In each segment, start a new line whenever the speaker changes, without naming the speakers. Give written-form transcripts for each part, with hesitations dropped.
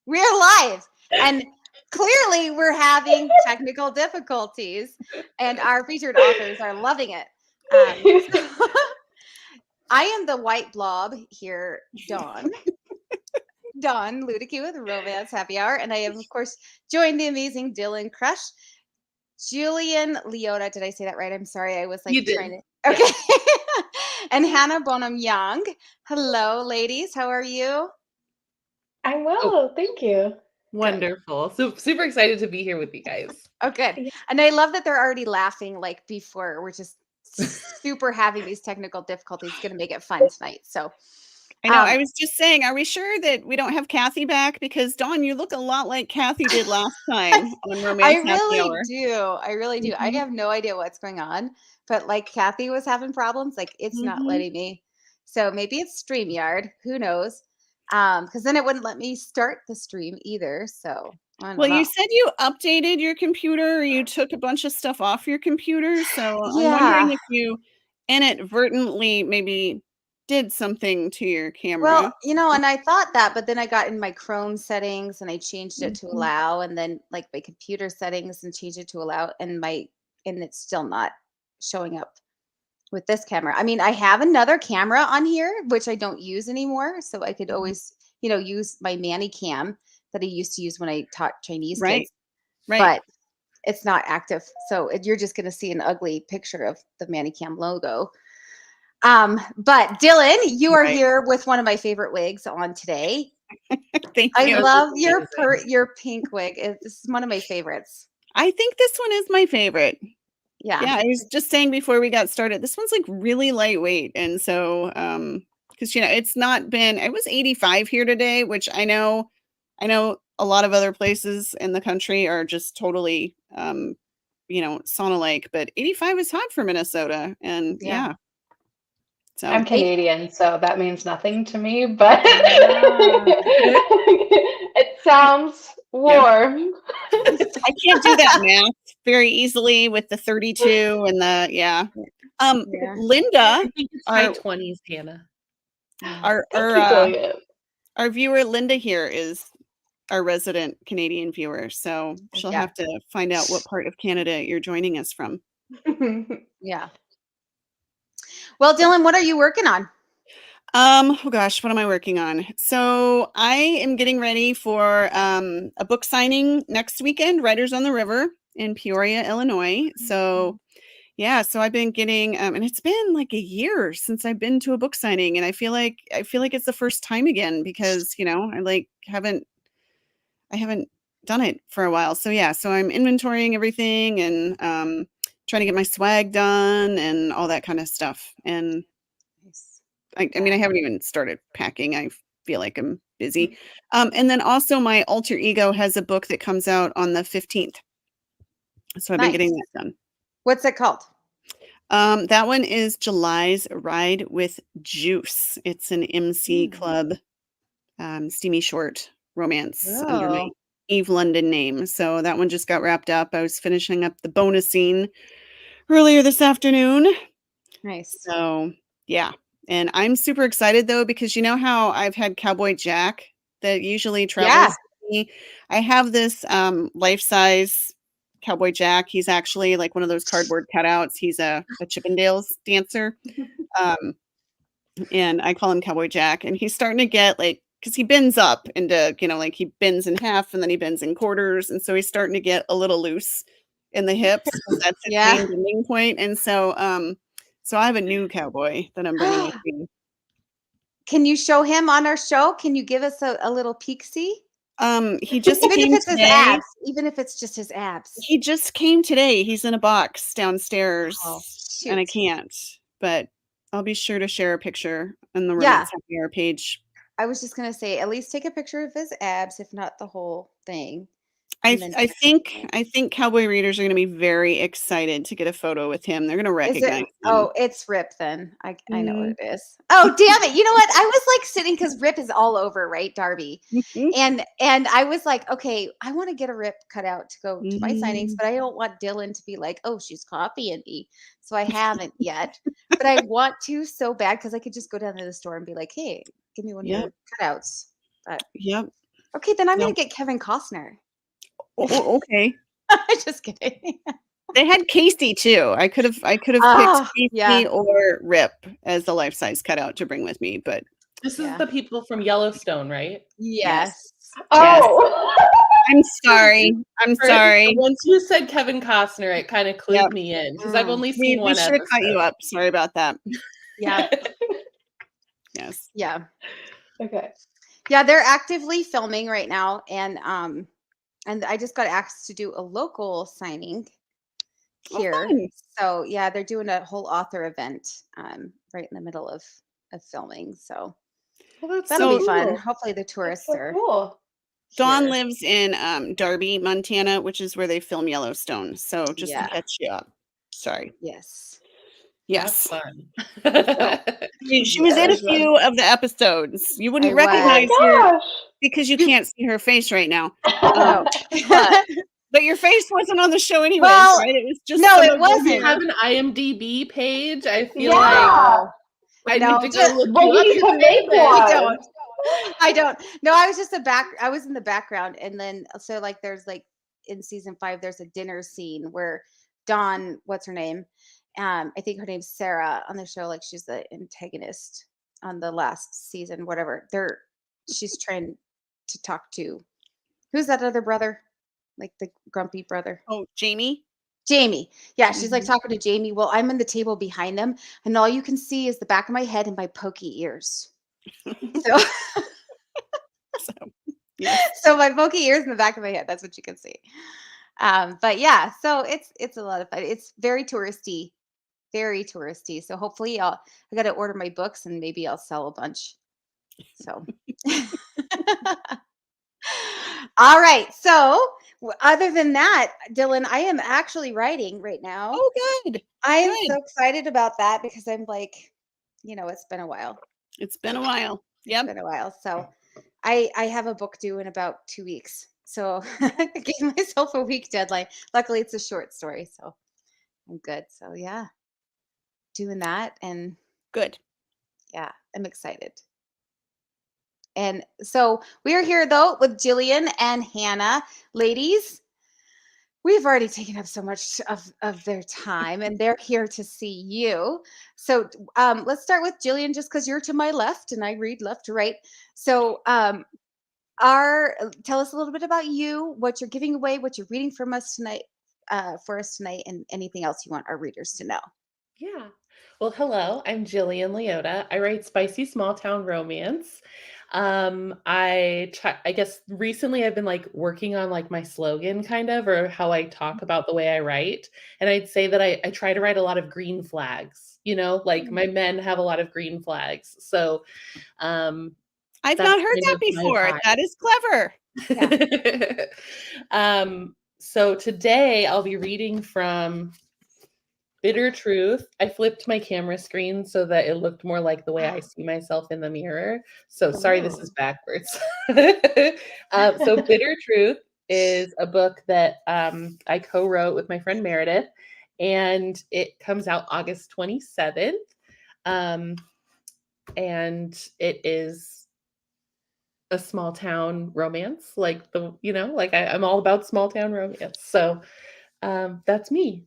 We're live. And clearly we're having technical difficulties and our featured authors are loving it. So I am the white blob here, Dawn Luedecke with Romance Happy Hour. And I am, of course, joined the amazing Dylann Crush, Jillian Liota. Did I say that right? I'm sorry. I was like
You did.
trying to. Okay. And Hannah Bonam-Young. Hello, ladies. How are you?
I'm
Oh,
well, thank you.
wonderful. So super excited to be here with you guys.
Oh, good.
Yeah.
And I love that they're already laughing like before. We're just super having these technical difficulties. It's going to make it fun tonight. So,
I know. I was just saying, are we sure that we don't have Kathy back? Because Dawn, you look a lot like Kathy did last time on
I
Romance Happy
really
Hour.
do. I really do. I
Mhm.
have no idea what's going on, but like Kathy was having problems, like it's not
Mhm.
letting me. So maybe it's StreamYard. Who knows? Because then it wouldn't let me start the stream either. So I don't
Well,
know.
you said you updated your computer, or you took a bunch of stuff off your computer. So I'm wondering
Yeah.
if you inadvertently maybe did something to your
Well,
camera.
and I thought that, but then I got in my Chrome settings and I changed it to
Mhm.
allow, and then like my computer settings and changed it to allow, and it's still not showing up with this camera. I mean, I have another camera on here which I don't use anymore, so I could
Mhm.
always, use my Manny cam that I used to use when I taught Chinese
Right,
kids,
right.
but it's not active. So you're just going to see an ugly picture of the Manny cam logo. But Dylann, you are
Right.
here with one of my favorite wigs on today.
Thank
I
you.
love
Amazing.
your pink wig. This is one of my favorites.
I think this one is my favorite.
Yeah.
Yeah, I was just saying before we got started, this one's like really lightweight. And so, because it's not been, it was 85 here today, which I know a lot of other places in the country are just totally, sauna like, but 85 is hot for Minnesota. And
Yeah.
yeah,
I'm
so
Canadian, so that means nothing to me, but
Ah.
it sounds
yeah,
warm.
I can't do that math very easily with the 32 and
Yeah.
Linda,
I think it's high
our
20s, Hannah.
Yeah.
our
Thank
our
you,
uh
Jillian.
our viewer Linda here is our resident Canadian viewer, so she'll
Yeah.
have to find out what part of Canada you're joining us from.
Yeah. Well, Dylann, what are you working on?
Oh gosh, what am I working on? So I am getting ready for a book signing next weekend, Writers on the River in Peoria, Illinois. So yeah, so I've been getting and it's been like a year since I've been to a book signing, and I feel like it's the first time again because, I haven't done it for a while. So yeah, so I'm inventorying everything and trying to get my swag done and all that kind of stuff. And
Nice.
I mean, I haven't even started packing. I feel like I'm busy. And then also my alter ego has a book that comes out on the 15th. So I've been
Nice.
getting that done.
What's it called?
That one is July's Ride with Juice. It's an MC Club steamy short romance under my
Oh,
Eve London name. So that one just got wrapped up. I was finishing up the bonus scene earlier this afternoon.
nice.
So yeah. And I'm super excited though, because you know how I've had Cowboy Jack that usually
Yeah.
travels with me. I have this life-size Cowboy Jack. He's actually like one of those cardboard cutouts. He's a Chippendales dancer. Um, and I call him Cowboy Jack. And he's starting to get like, because he bends up into, like he bends in half and then he bends in quarters. And so he's starting to get a little loose in the hips because that's his
Yeah.
main bending point. And so I have a new cowboy that I'm bringing with me.
Can you show him on our show? Can you give us a little peek see?
He just
Even if
came
it's his
today.
abs, even if it's just his abs.
He just came today. He's in a box downstairs,
Oh,
and I
shoot.
can't. But I'll be sure to share a picture on the
Yeah.
Romance Happy Hour page.
I was just gonna say, at least take a picture of his abs, if not the whole thing,
I
and
th-
then
I
text it
think
to me.
I think cowboy readers are going to be very excited to get a photo with him. They're going to
Is it?
recognize him.
Oh, it's Rip then. I know what
Mm.
it is. Oh, damn it! You know what? I was like sitting because Rip is all over, right, Darby, and I was like, okay, I want to get a Rip cut out to go to my signings,
Mm.
but I don't want Dylann to be like, oh, she's copying me, so I haven't yet, but I want to so bad because I could just go down to the store and be like, hey, give me one of
Yep.
your cutouts. But
Yep.
Okay, then I'm
No.
gonna get Kevin Costner.
Oh, okay.
Just kidding.
They had Casey too. I could have
Oh,
picked Casey
yeah.
or Rip as the life size cutout to bring with me, but
This
Yeah.
is the people from Yellowstone, right?
Yes.
Oh.
I'm sorry. I'm
Right?
sorry.
Once you said Kevin Costner, it kind of clued
Yep.
me in because I've
Mm.
only
We
seen one
should have cut you
episode.
up. Sorry about that.
Yeah.
Yes.
Yeah.
Okay.
Yeah, they're actively filming right now, and I just got asked to do a local signing
Oh,
here.
fun.
So yeah, they're doing a whole author event right in the middle of filming. So
Well, that's
that'll
so
be fun.
cool.
Hopefully the
That's
tourists
so
are
cool.
Dawn
here.
lives in Darby, Montana, which is where they film Yellowstone. So just
Yeah.
to catch you up. Sorry.
Yes.
That's
Yes.
fun.
She was in a
Very good.
few of the episodes. You wouldn't
I
recognize
Oh
her
my gosh.
because you can't see her face right now.
No.
But your face wasn't on the show anyways,
Well,
right? It was just
no,
some
it
of
wasn't.
You
your-
have an IMDb page. I feel
Yeah.
like I
No,
need to
just-
go look
Well,
you
we
up.
need to make
I
one.
don't. I don't. No, I was just I was in the background, and then so like there's like in season 5 there's a dinner scene where Dawn, what's her name? I think her name's Sarah on the show. Like she's the antagonist on the last season. Whatever. She's trying to talk to who's that other brother? Like the grumpy brother.
Oh, Jamie.
Jamie. Yeah, she's like
Mhm.
talking to Jamie. Well, I'm in the table behind them, and all you can see is the back of my head and my pokey ears. So,
So, yes.
so my pokey ears in the back of my head. That's what you can see. But yeah, so it's a lot of fun. It's very touristy, very touristy. So hopefully, I got to order my books and maybe I'll sell a bunch. So. All right. So, other than that, Dylan, I am actually writing right now.
Oh, good.
I am
Good.
so excited about that because I'm like, it's been a while.
It's been a while. Yep.
It's been a while. So I have a book due in about 2 weeks. So I gave myself a week deadline. Luckily it's a short story, so I'm good. So yeah, doing that, and
Good.
yeah, I'm excited. And so we are here though with Jillian and Hannah. Ladies, we've already taken up so much of their time, and they're here to see you. So let's start with Jillian, just because you're to my left and I read left to right. So tell us a little bit about you, what you're giving away, what you're reading from us tonight, for us tonight, and anything else you want our readers to know.
Yeah. Well, hello, I'm Jillian Liota. I write spicy small town romance. I guess recently I've been like working on like my slogan kind of, or how I talk about the way I write. And I'd say that I try to write a lot of green flags, like my men have a lot of green flags. So
I've
that's
not heard
kind
that
of my
before.
vibe.
That is clever.
So today I'll be reading from Bitter Truth. I flipped my camera screen so that it looked more like the way I see myself in the mirror. So sorry, this is backwards. So Bitter Truth is a book that I co-wrote with my friend Meredith, and it comes out August 27th. And it is a small town romance, like I'm all about small town romance. So that's me.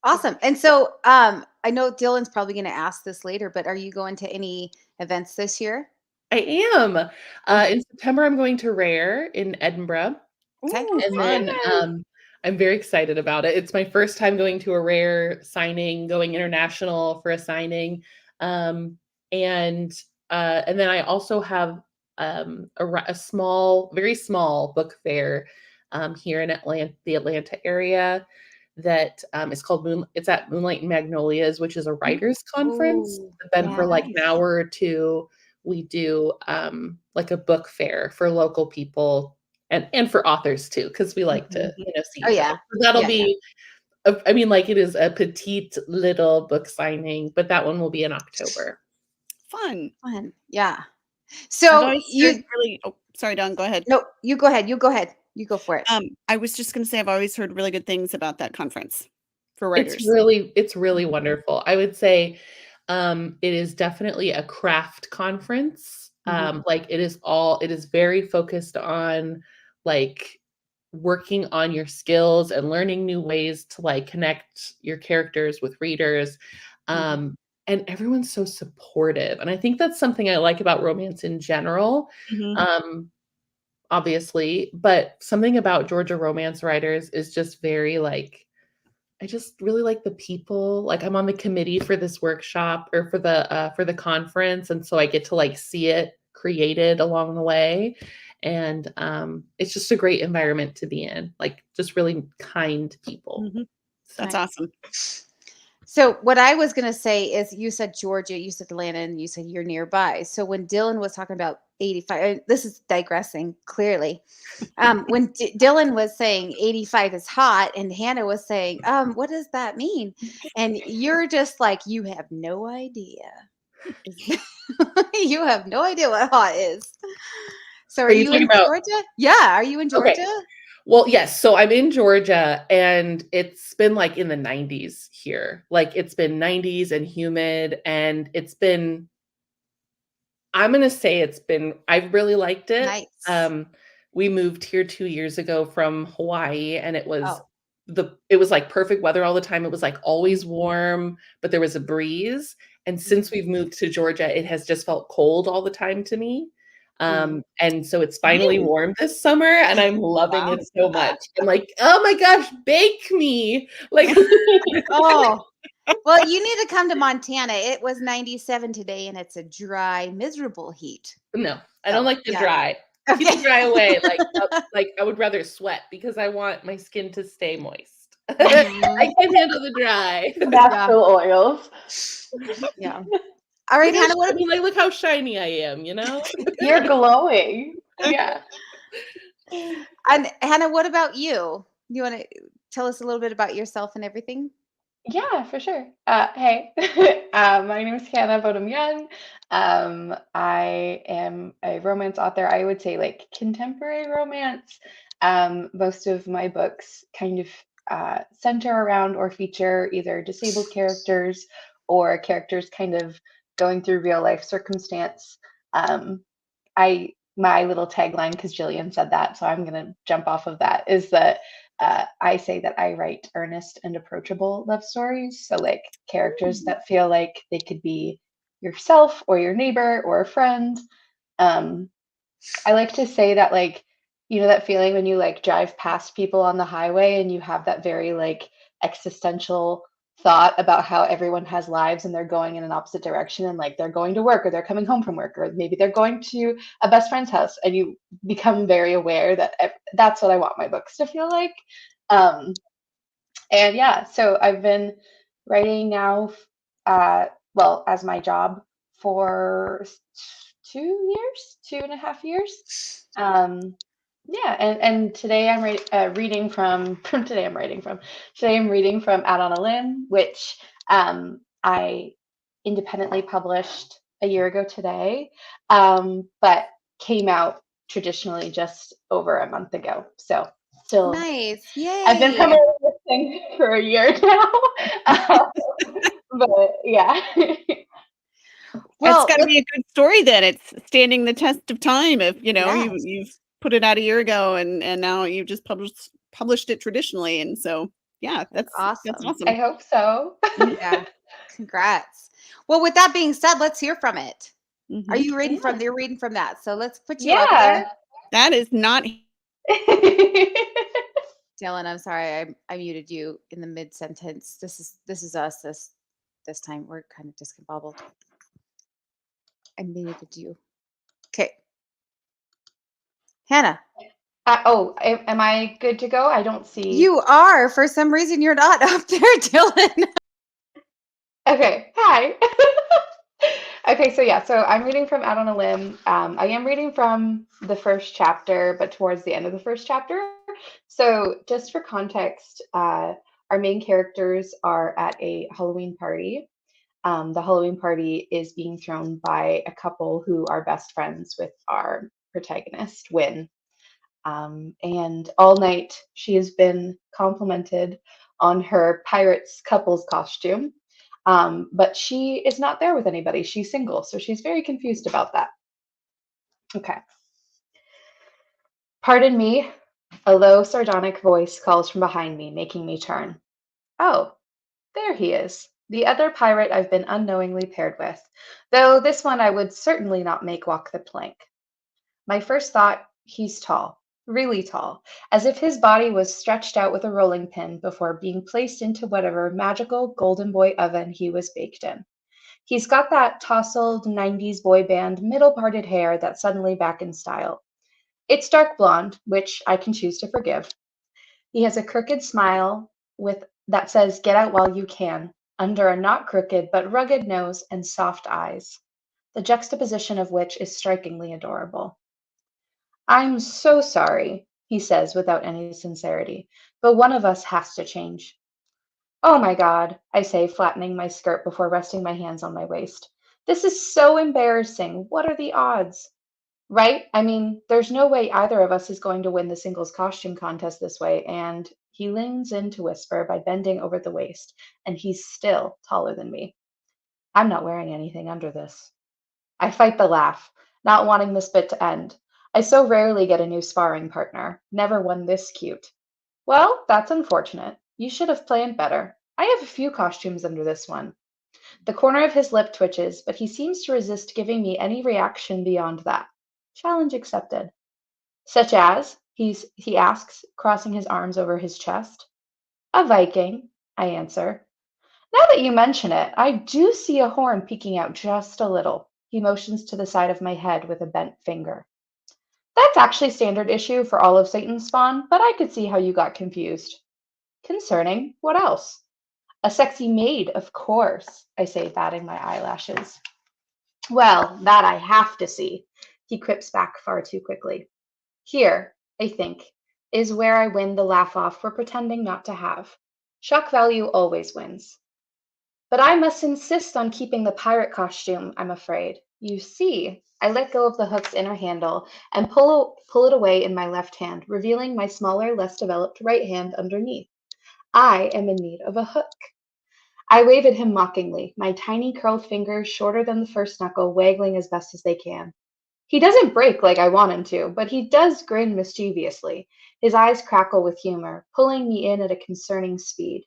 Awesome. And so I know Dylan's probably going to ask this later, but are you going to any events this year?
I am. In September, I'm going to Rare in Edinburgh.
Okay.
Ooh,
And
fun.
then I'm very excited about it. It's my first time going to a Rare signing, going international for a signing. And then I also have a small, very small book fair here in the Atlanta area that is called it's at Moonlight and Magnolias, which is a writers conference.
Ooh,
But then for like an
nice.
hour or two, we do like a book fair for local people and for authors too, because we like to see
Oh,
each
yeah.
other. So that'll
Yeah,
be I mean, like, it is a petite little book signing, but that one will be in October.
Fun.
Fun. Yeah.
I've
So
always heard really. Oh, sorry, Dawn. Go ahead.
no, you go ahead. You go ahead. You go for it.
I was just going to say I've always heard really good things about that conference for writers.
It's really wonderful. I would say it is definitely a craft conference. Like it is very focused on like working on your skills and learning new ways to like connect your characters with readers. And everyone's so supportive. And I think that's something I like about romance in general. Obviously, but something about Georgia romance writers is just very like, I just really like the people. Like I'm on the committee for this workshop or for the conference, and so I get to like see it created along the way. And it's just a great environment to be in. Like just really kind people.
That's
Nice.
awesome.
So what I was going to say is you said Georgia, you said Atlanta, and you said you're nearby. So when Dylan was talking about 85, this is digressing clearly. When Dylan was saying 85 is hot and Hannah was saying, what does that mean? And you're just like, you have no idea. You have no idea what hot is. So are you in Georgia? Yeah. Are you in Georgia?
Okay. Well, yes. So I'm in Georgia and it's been like in the 90s here. Like it's been 90s and humid and I'm going to say I've really liked it.
Nice.
We moved here 2 years ago from Hawaii and it was like perfect weather all the time. It was like always warm, but there was a breeze. And since we've moved to Georgia, it has just felt cold all the time to me. And so it's finally warm this summer and I'm loving it so much. I'm like, oh my gosh, bake me. Like,
oh, well, you need to come to Montana. It was 97 today and it's a dry, miserable heat.
No, I don't like the dry.
Okay.
Keep the dry away. Like I would rather sweat because I want my skin to stay moist. I can't handle the dry.
Natural oils.
Yeah. All right, Hannah.
I mean, like, look how shiny I am. You know,
you're glowing. Yeah.
And Hannah, what about you? You want to tell us a little bit about yourself and everything?
Yeah, for sure. Hey, my name is Hannah Bonam-Young. I am a romance author. I would say like contemporary romance. Most of my books kind of center around or feature either disabled characters or characters kind of going through real life circumstance. My little tagline, because Jillian said that, so I'm going to jump off of that, is that I say that I write earnest and approachable love stories. So like characters that feel like they could be yourself or your neighbor or a friend. I like to say that like, you know, that feeling when you like drive past people on the highway and you have that very like existential thought about how everyone has lives and they're going in an opposite direction and like they're going to work or they're coming home from work or maybe they're going to a best friend's house and you become very aware that that's what I want my books to feel like. And yeah, so I've been writing now, well, as my job for 2.5 years. Yeah, and today I'm reading from today I'm reading from Out on a Limb, which I independently published a year ago today, but came out traditionally just over a month ago. So still
nice. Yay.
I've been promoting this thing for a year now. But yeah.
Well, it's got to be a good story then. It's standing the test of time. If you know
yes.
you've put it out a year ago and now you've just published it traditionally, and so yeah, that's awesome. That's awesome.
I hope so.
Yeah, congrats. Well, with that being said, let's hear from it. Are you reading from? You're reading from that, so let's put you up there.
That is not.
Dylan, I'm sorry, I muted you in the mid sentence. This is us. This time we're kind of discombobbled. I muted you. Okay. Hannah.
Am I good to go? I don't see.
You are. For some reason, you're not up there, Dylan.
Okay. Hi. Okay, so yeah, so I'm reading from Out on a Limb. I am reading from the first chapter, but towards the end of the first chapter. So just for context, our main characters are at a Halloween party. The Halloween party is being thrown by a couple who are best friends with our protagonist, Wynn. And all night she has been complimented on her pirate's couple's costume. But she is not there with anybody. She's single, so she's very confused about that. Okay. Pardon me. A low, sardonic voice calls from behind me, making me turn. Oh, there he is. The other pirate I've been unknowingly paired with, though this one I would certainly not make walk the plank. My first thought, he's tall, really tall, as if his body was stretched out with a rolling pin before being placed into whatever magical golden boy oven he was baked in. He's got that tousled 90s boy band middle parted hair that's suddenly back in style. It's dark blonde, which I can choose to forgive. He has a crooked smile with that says get out while you can, under a not crooked but rugged nose and soft eyes, the juxtaposition of which is strikingly adorable. I'm so sorry, he says without any sincerity, but one of us has to change. Oh my God, I say, flattening my skirt before resting my hands on my waist. This is so embarrassing. What are the odds? Right? I mean, there's no way either of us is going to win the singles costume contest this way. And he leans in to whisper by bending over the waist, and he's still taller than me. I'm not wearing anything under this. I fight the laugh, not wanting this bit to end. I so rarely get a new sparring partner, never one this cute. Well, that's unfortunate. You should have planned better. I have a few costumes under this one. The corner of his lip twitches, but he seems to resist giving me any reaction beyond that. Challenge accepted. Such as? He asks, crossing his arms over his chest. A Viking, I answer. Now that you mention it, I do see a horn peeking out just a little. He motions to the side of my head with a bent finger. That's actually standard issue for all of Satan's spawn, but I could see how you got confused. Concerning? What else? A sexy maid, of course, I say, batting my eyelashes. Well, that I have to see. He quips back far too quickly. Here, I think, is where I win the laugh off for pretending not to have. Shock value always wins. But I must insist on keeping the pirate costume, I'm afraid. You see, I let go of the hook's inner handle and pull it away in my left hand, revealing my smaller, less developed right hand underneath. I am in need of a hook. I wave at him mockingly, my tiny curled fingers shorter than the first knuckle, waggling as best as they can. He doesn't break like I want him to, but he does grin mischievously. His eyes crackle with humor, pulling me in at a concerning speed.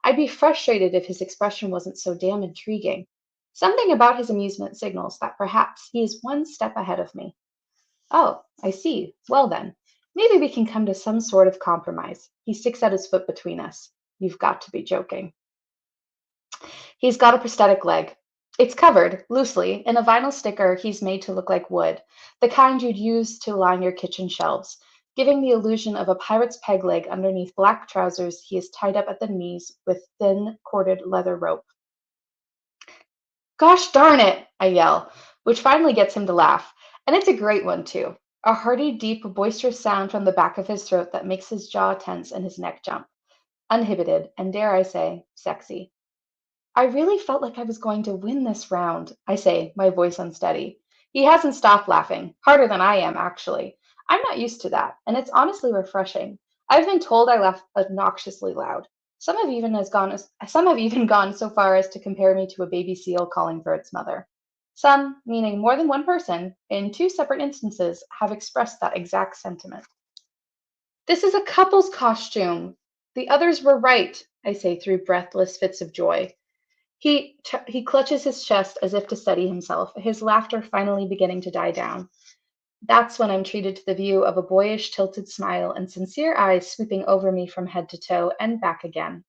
I'd be frustrated if his expression wasn't so damn intriguing. Something about his amusement signals that perhaps he is one step ahead of me. Oh, I see. Well then, maybe we can come to some sort of compromise. He sticks out his foot between us. You've got to be joking. He's got a prosthetic leg. It's covered, loosely, in a vinyl sticker he's made to look like wood, the kind you'd use to line your kitchen shelves, giving the illusion of a pirate's peg leg underneath black trousers he is tied up at the knees with thin, corded leather rope. Gosh darn it, I yell, which finally gets him to laugh. And it's a great one, too. A hearty, deep, boisterous sound from the back of his throat that makes his jaw tense and his neck jump. Uninhibited, and dare I say, sexy. I really felt like I was going to win this round, I say, my voice unsteady. He hasn't stopped laughing, harder than I am, actually. I'm not used to that, and it's honestly refreshing. I've been told I laugh obnoxiously loud. Some have even gone so far as to compare me to a baby seal calling for its mother. Some, meaning more than one person, in two separate instances, have expressed that exact sentiment. This is a couple's costume. The others were right, I say through breathless fits of joy. He clutches his chest as if to steady himself, his laughter finally beginning to die down. That's when I'm treated to the view of a boyish tilted smile and sincere eyes sweeping over me from head to toe and back again.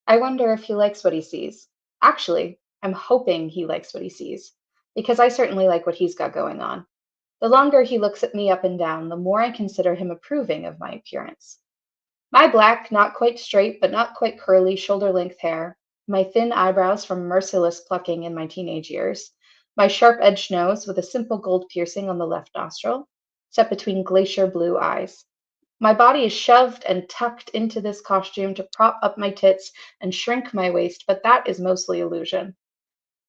I wonder if he likes what he sees. Actually, I'm hoping he likes what he sees, because I certainly like what he's got going on. The longer he looks at me up and down, the more I consider him approving of my appearance. My black, not quite straight, but not quite curly, shoulder-length hair, my thin eyebrows from merciless plucking in my teenage years, my sharp-edged nose with a simple gold piercing on the left nostril, set between glacier blue eyes. My body is shoved and tucked into this costume to prop up my tits and shrink my waist, but that is mostly illusion.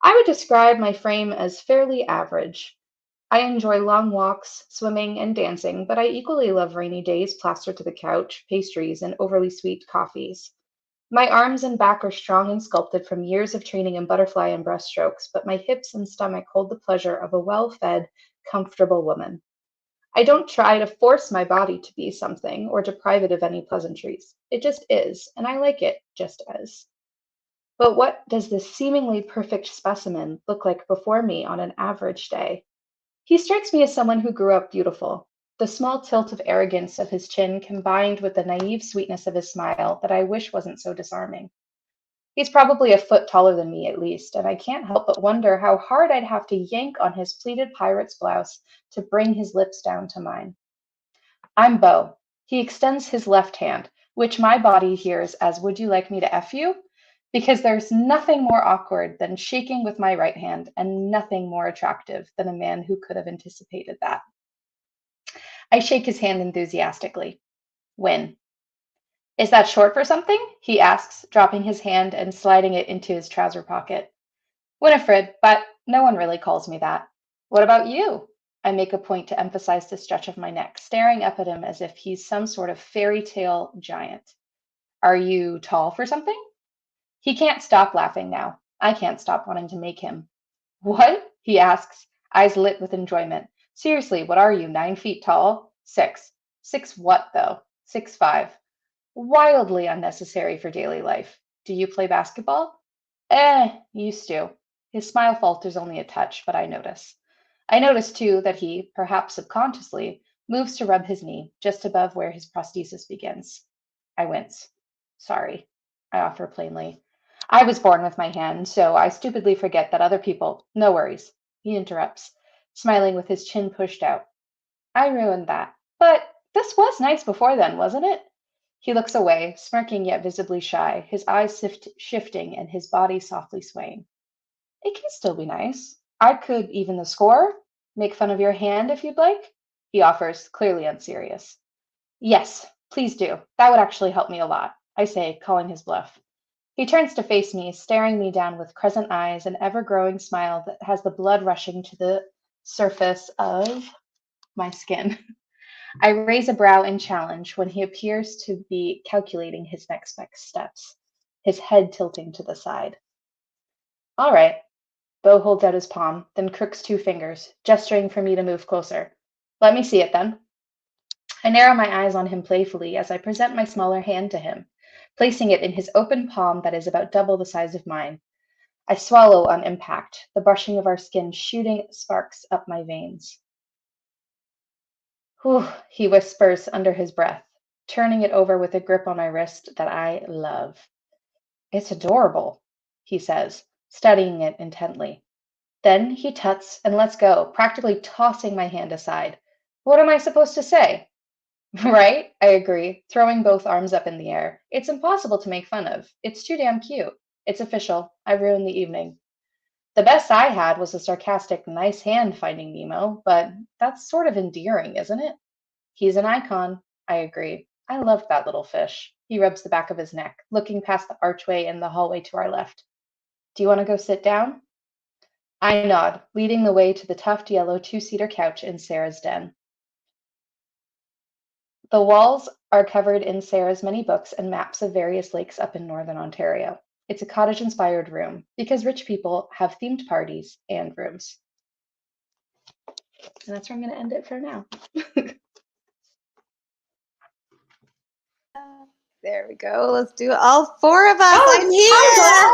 I would describe my frame as fairly average. I enjoy long walks, swimming, and dancing, but I equally love rainy days plastered to the couch, pastries, and overly sweet coffees. My arms and back are strong and sculpted from years of training in butterfly and breaststrokes, but my hips and stomach hold the pleasure of a well-fed, comfortable woman. I don't try to force my body to be something or deprive it of any pleasantries. It just is, and I like it just as. But what does this seemingly perfect specimen look like before me on an average day? He strikes me as someone who grew up beautiful. The small tilt of arrogance of his chin combined with the naive sweetness of his smile that I wish wasn't so disarming. He's probably a foot taller than me at least, and I can't help but wonder how hard I'd have to yank on his pleated pirate's blouse to bring his lips down to mine. I'm Beau. He extends his left hand, which my body hears as "Would you like me to F you?" Because there's nothing more awkward than shaking with my right hand, and nothing more attractive than a man who could have anticipated that. I shake his hand enthusiastically. Win. Is that short for something? He asks, dropping his hand and sliding it into his trouser pocket. Winifred, but no one really calls me that. What about you? I make a point to emphasize the stretch of my neck, staring up at him as if he's some sort of fairy tale giant. Are you tall for something? He can't stop laughing now. I can't stop wanting to make him. What? He asks, eyes lit with enjoyment. Seriously, what are you, 9 feet tall? 6. 6 what, though? 6'5". Wildly unnecessary for daily life. Do you play basketball? Used to. His smile falters only a touch, but I notice. I notice, too, that he, perhaps subconsciously, moves to rub his knee, just above where his prosthesis begins. I wince. Sorry, I offer plainly. I was born with my hand, so I stupidly forget that other people... No worries, he interrupts, smiling with his chin pushed out. I ruined that. But this was nice before then, wasn't it? He looks away, smirking yet visibly shy, his eyes shifting and his body softly swaying. It can still be nice. I could even the score, make fun of your hand if you'd like, he offers, clearly unserious. Yes, please do. That would actually help me a lot, I say, calling his bluff. He turns to face me, staring me down with crescent eyes, an ever-growing smile that has the blood rushing to the surface of my skin. I raise a brow in challenge when he appears to be calculating his next steps, his head tilting to the side. All right. Beau holds out his palm, then crooks 2 fingers, gesturing for me to move closer. Let me see it, then. I narrow my eyes on him playfully as I present my smaller hand to him, placing it in his open palm that is about double the size of mine. I swallow on impact, the brushing of our skin shooting sparks up my veins. Whew, he whispers under his breath, turning it over with a grip on my wrist that I love. It's adorable, he says, studying it intently. Then he tuts and lets go, practically tossing my hand aside. What am I supposed to say? Right, I agree, throwing both arms up in the air. It's impossible to make fun of. It's too damn cute. It's official. I ruined the evening. The best I had was a sarcastic, nice hand finding Nemo, but that's sort of endearing, isn't it? He's an icon, I agree. I loved that little fish. He rubs the back of his neck, looking past the archway in the hallway to our left. Do you want to go sit down? I nod, leading the way to the tufted yellow 2-seater couch in Sarah's den. The walls are covered in Sarah's many books and maps of various lakes up in northern Ontario. It's a cottage-inspired room, because rich people have themed parties and rooms. And that's where I'm going to end it for now.
There we go. Let's do it. All 4 of us. I'm here.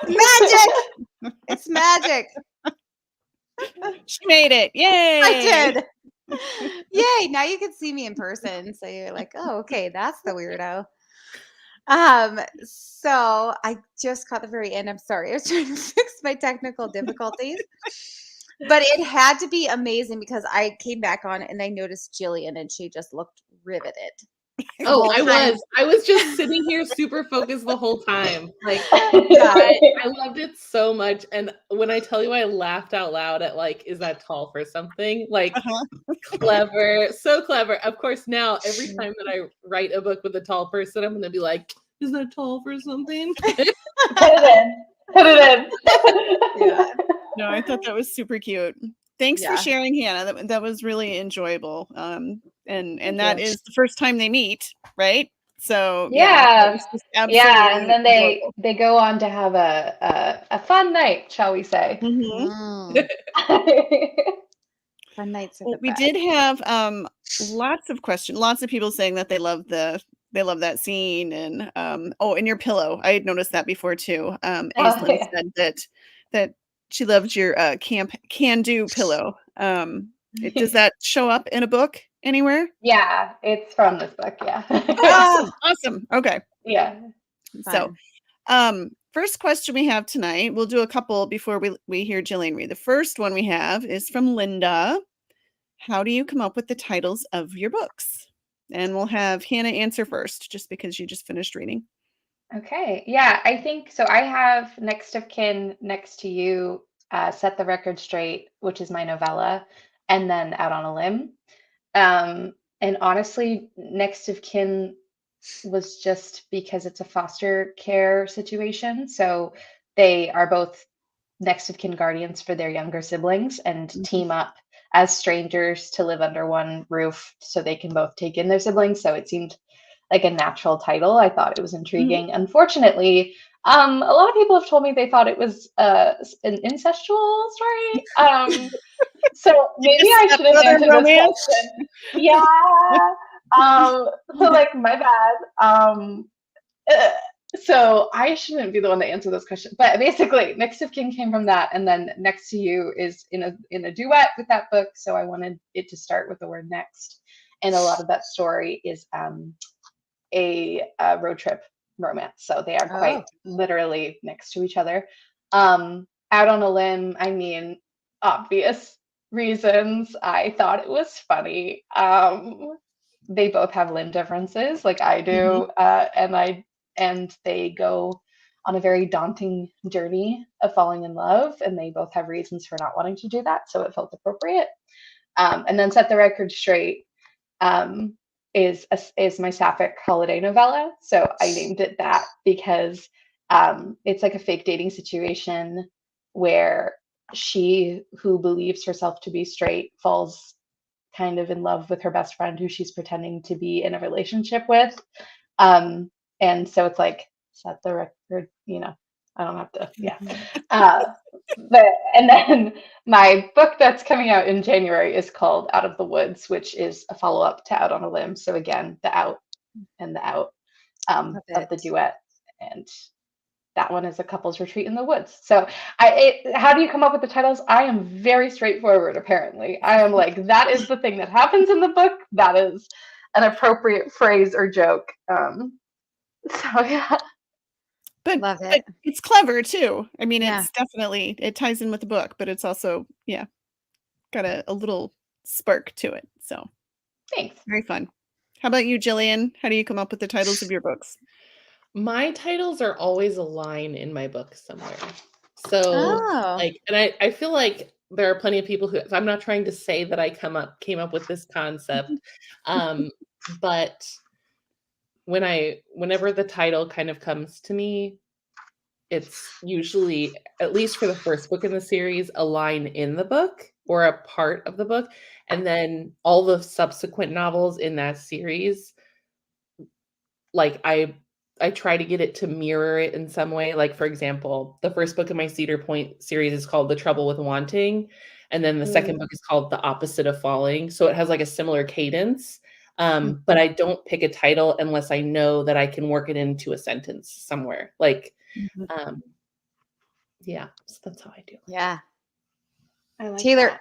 Magic. It's magic.
She made it. Yay.
I did. Yay. Now you can see me in person. So you're like, oh, okay, that's the weirdo. So I just caught the very end. I'm sorry. I was trying to fix my technical difficulties. But it had to be amazing because I came back on and I noticed Jillian and she just looked riveted.
Oh, I was just sitting here super focused the whole time. Like, I loved it so much. And when I tell you I laughed out loud at like, is that tall for something? Like, clever, so clever. Of course, now every time that I write a book with a tall person, I'm going to be like, is that tall for something?
Put it in.
Yeah.
No, I thought that was super cute. Thanks for sharing, Hannah. That was really enjoyable. And that is the first time they meet, right? So
yeah,
and
then they go on to have a fun night, shall we say?
Mm-hmm.
Fun nights are
Well,
the
we
best.
did have lots of questions, lots of people saying that they love that scene, and and your pillow. I had noticed that before too. Aislinn
yeah.
said that she loves your camp can-do pillow. Does that show up in a book anywhere?
Yeah, it's from this book. Yeah.
Awesome. Okay.
Yeah.
So, first question we have tonight, we'll do a couple before we hear Jillian read. The first one we have is from Linda. How do you come up with the titles of your books? And we'll have Hannah answer first, just because you just finished reading.
Okay. Yeah, I think so. I have Next of Kin, Next to You, Set the Record Straight, which is my novella, and then Out on a Limb. And honestly, Next of Kin was just because it's a foster care situation. So they are both next of kin guardians for their younger siblings and team up as strangers to live under one roof so they can both take in their siblings. So it seemed like a natural title. I thought it was intriguing. Unfortunately, a lot of people have told me they thought it was an incestual story. So maybe I shouldn't answer this question. Yeah. So like my bad. So I shouldn't be the one to answer this question. But basically, Next of Kin came from that, and then Next to You is in a duet with that book. So I wanted it to start with the word next. And a lot of that story is a road trip romance. So they are quite literally next to each other. Out on a Limb, I mean, obvious reasons. I thought it was funny. They both have limb differences, like I do, and they go on a very daunting journey of falling in love, and they both have reasons for not wanting to do that, so it felt appropriate. And then Set the Record Straight is my sapphic holiday novella, so I named it that because it's like a fake dating situation where she, who believes herself to be straight, falls kind of in love with her best friend who she's pretending to be in a relationship with. And so it's like, set the record, I don't have to, yeah. And then my book that's coming out in January is called Out of the Woods, which is a follow-up to Out on a Limb. So again, the out and the out of the duet. And that one is a couple's retreat in the woods. So how do you come up with the titles? I am very straightforward, apparently. I am like, that is the thing that happens in the book. That is an appropriate phrase or joke. So yeah.
Love it.
But it's clever too. I mean, it's definitely, it ties in with the book, but it's also, got a little spark to it. So
thanks.
Very fun. How about you, Jillian? How do you come up with the titles of your books?
My titles are always a line in my book somewhere. So and I feel like there are plenty of people who, I'm not trying to say that I came up with this concept. But whenever the title kind of comes to me, it's usually, at least for the first book in the series, a line in the book or a part of the book. And then all the subsequent novels in that series, like I try to get it to mirror it in some way. Like, for example, the first book in my Cedar Point series is called The Trouble with Wanting. And then the second book is called The Opposite of Falling. So it has like a similar cadence. But I don't pick a title unless I know that I can work it into a sentence somewhere. Like, so that's how I do it.
Yeah.
I like
Taylor,
that.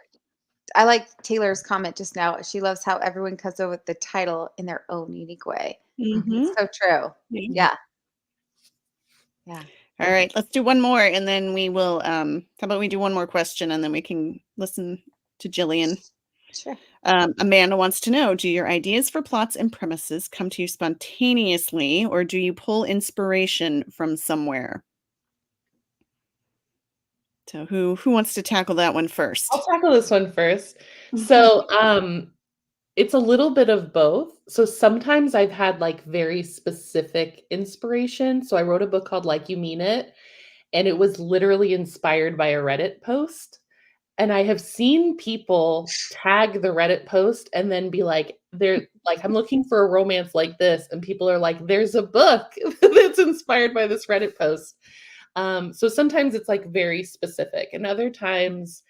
I like Taylor's comment just now. She loves how everyone comes up with the title in their own unique way. It's so true. Yeah.
All right, let's do one more, and then we will. How about we do one more question, and then we can listen to Jillian.
Sure.
Amanda wants to know: do your ideas for plots and premises come to you spontaneously, or do you pull inspiration from somewhere? So, who wants to tackle that one first?
I'll tackle this one first. So, it's a little bit of both. So sometimes I've had like very specific inspiration. So I wrote a book called Like You Mean It, and it was literally inspired by a Reddit post. And I have seen people tag the Reddit post and then be like, they're like, I'm looking for a romance like this. And people are like, there's a book that's inspired by this Reddit post. So sometimes it's like very specific, and other times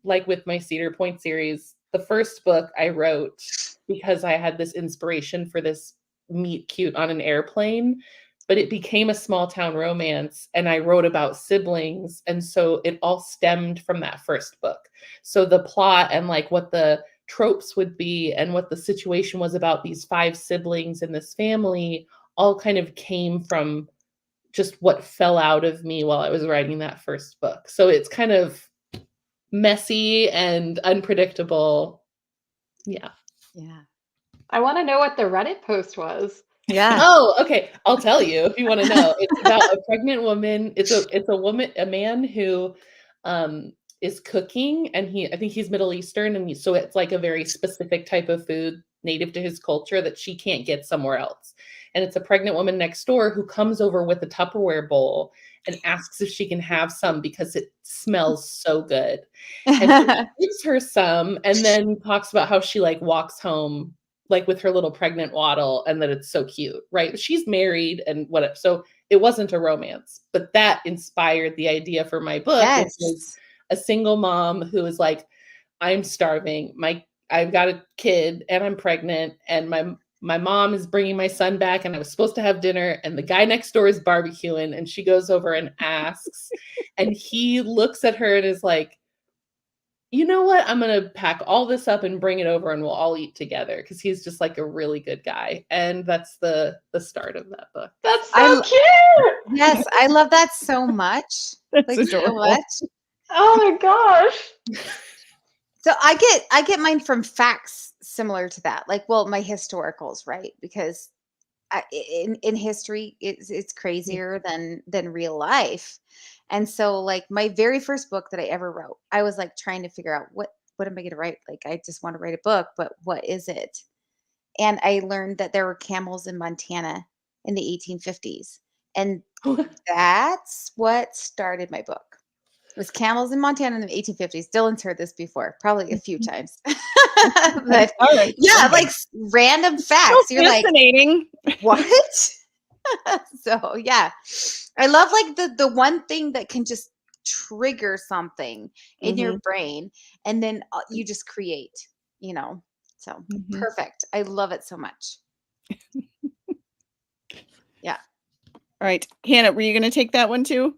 like with my Cedar Point series, the first book I wrote because I had this inspiration for this meet cute on an airplane, but it became a small town romance, and I wrote about siblings, and so it all stemmed from that first book. So the plot and like what the tropes would be and what the situation was about these 5 siblings in this family all kind of came from just what fell out of me while I was writing that first book. So it's kind of messy and unpredictable. Yeah.
Yeah.
I want to know what the Reddit post was.
Yeah.
Oh, okay. I'll tell you if you want to know. It's about a pregnant woman. It's a man who is cooking, and I think he's Middle Eastern, and so it's like a very specific type of food native to his culture that she can't get somewhere else. And it's a pregnant woman next door who comes over with a Tupperware bowl and asks if she can have some because it smells so good. And so he gives her some, and then talks about how she like walks home like with her little pregnant waddle, and that it's so cute, right? She's married and whatever. So it wasn't a romance, but that inspired the idea for my book, which was a single mom who is like, I'm starving. I've got a kid and I'm pregnant, and my mom is bringing my son back, and I was supposed to have dinner, and the guy next door is barbecuing, and she goes over and asks, and he looks at her and is like, you know what? I'm going to pack all this up and bring it over, and we'll all eat together, because he's just like a really good guy. And that's the start of that book.
That's so cute.
Yes, I love that so much.
That's
Like so
adorable.
much.
Oh my gosh.
So I get mine from facts similar to that. Like, well, my historicals, right? Because in history, it's crazier than real life. And so like my very first book that I ever wrote, I was like trying to figure out what am I going to write? Like, I just want to write a book, but what is it? And I learned that there were camels in Montana in the 1850s. And that's what started my book. It was camels in Montana in the 1850s. Dylan's heard this before, probably a few times. But
All right.
yeah, like random facts.
So
You're like,
fascinating.
what? So yeah, I love like the one thing that can just trigger something in your brain, and then you just create, so perfect. I love it so much. Yeah.
All right, Hannah, were you going to take that one too?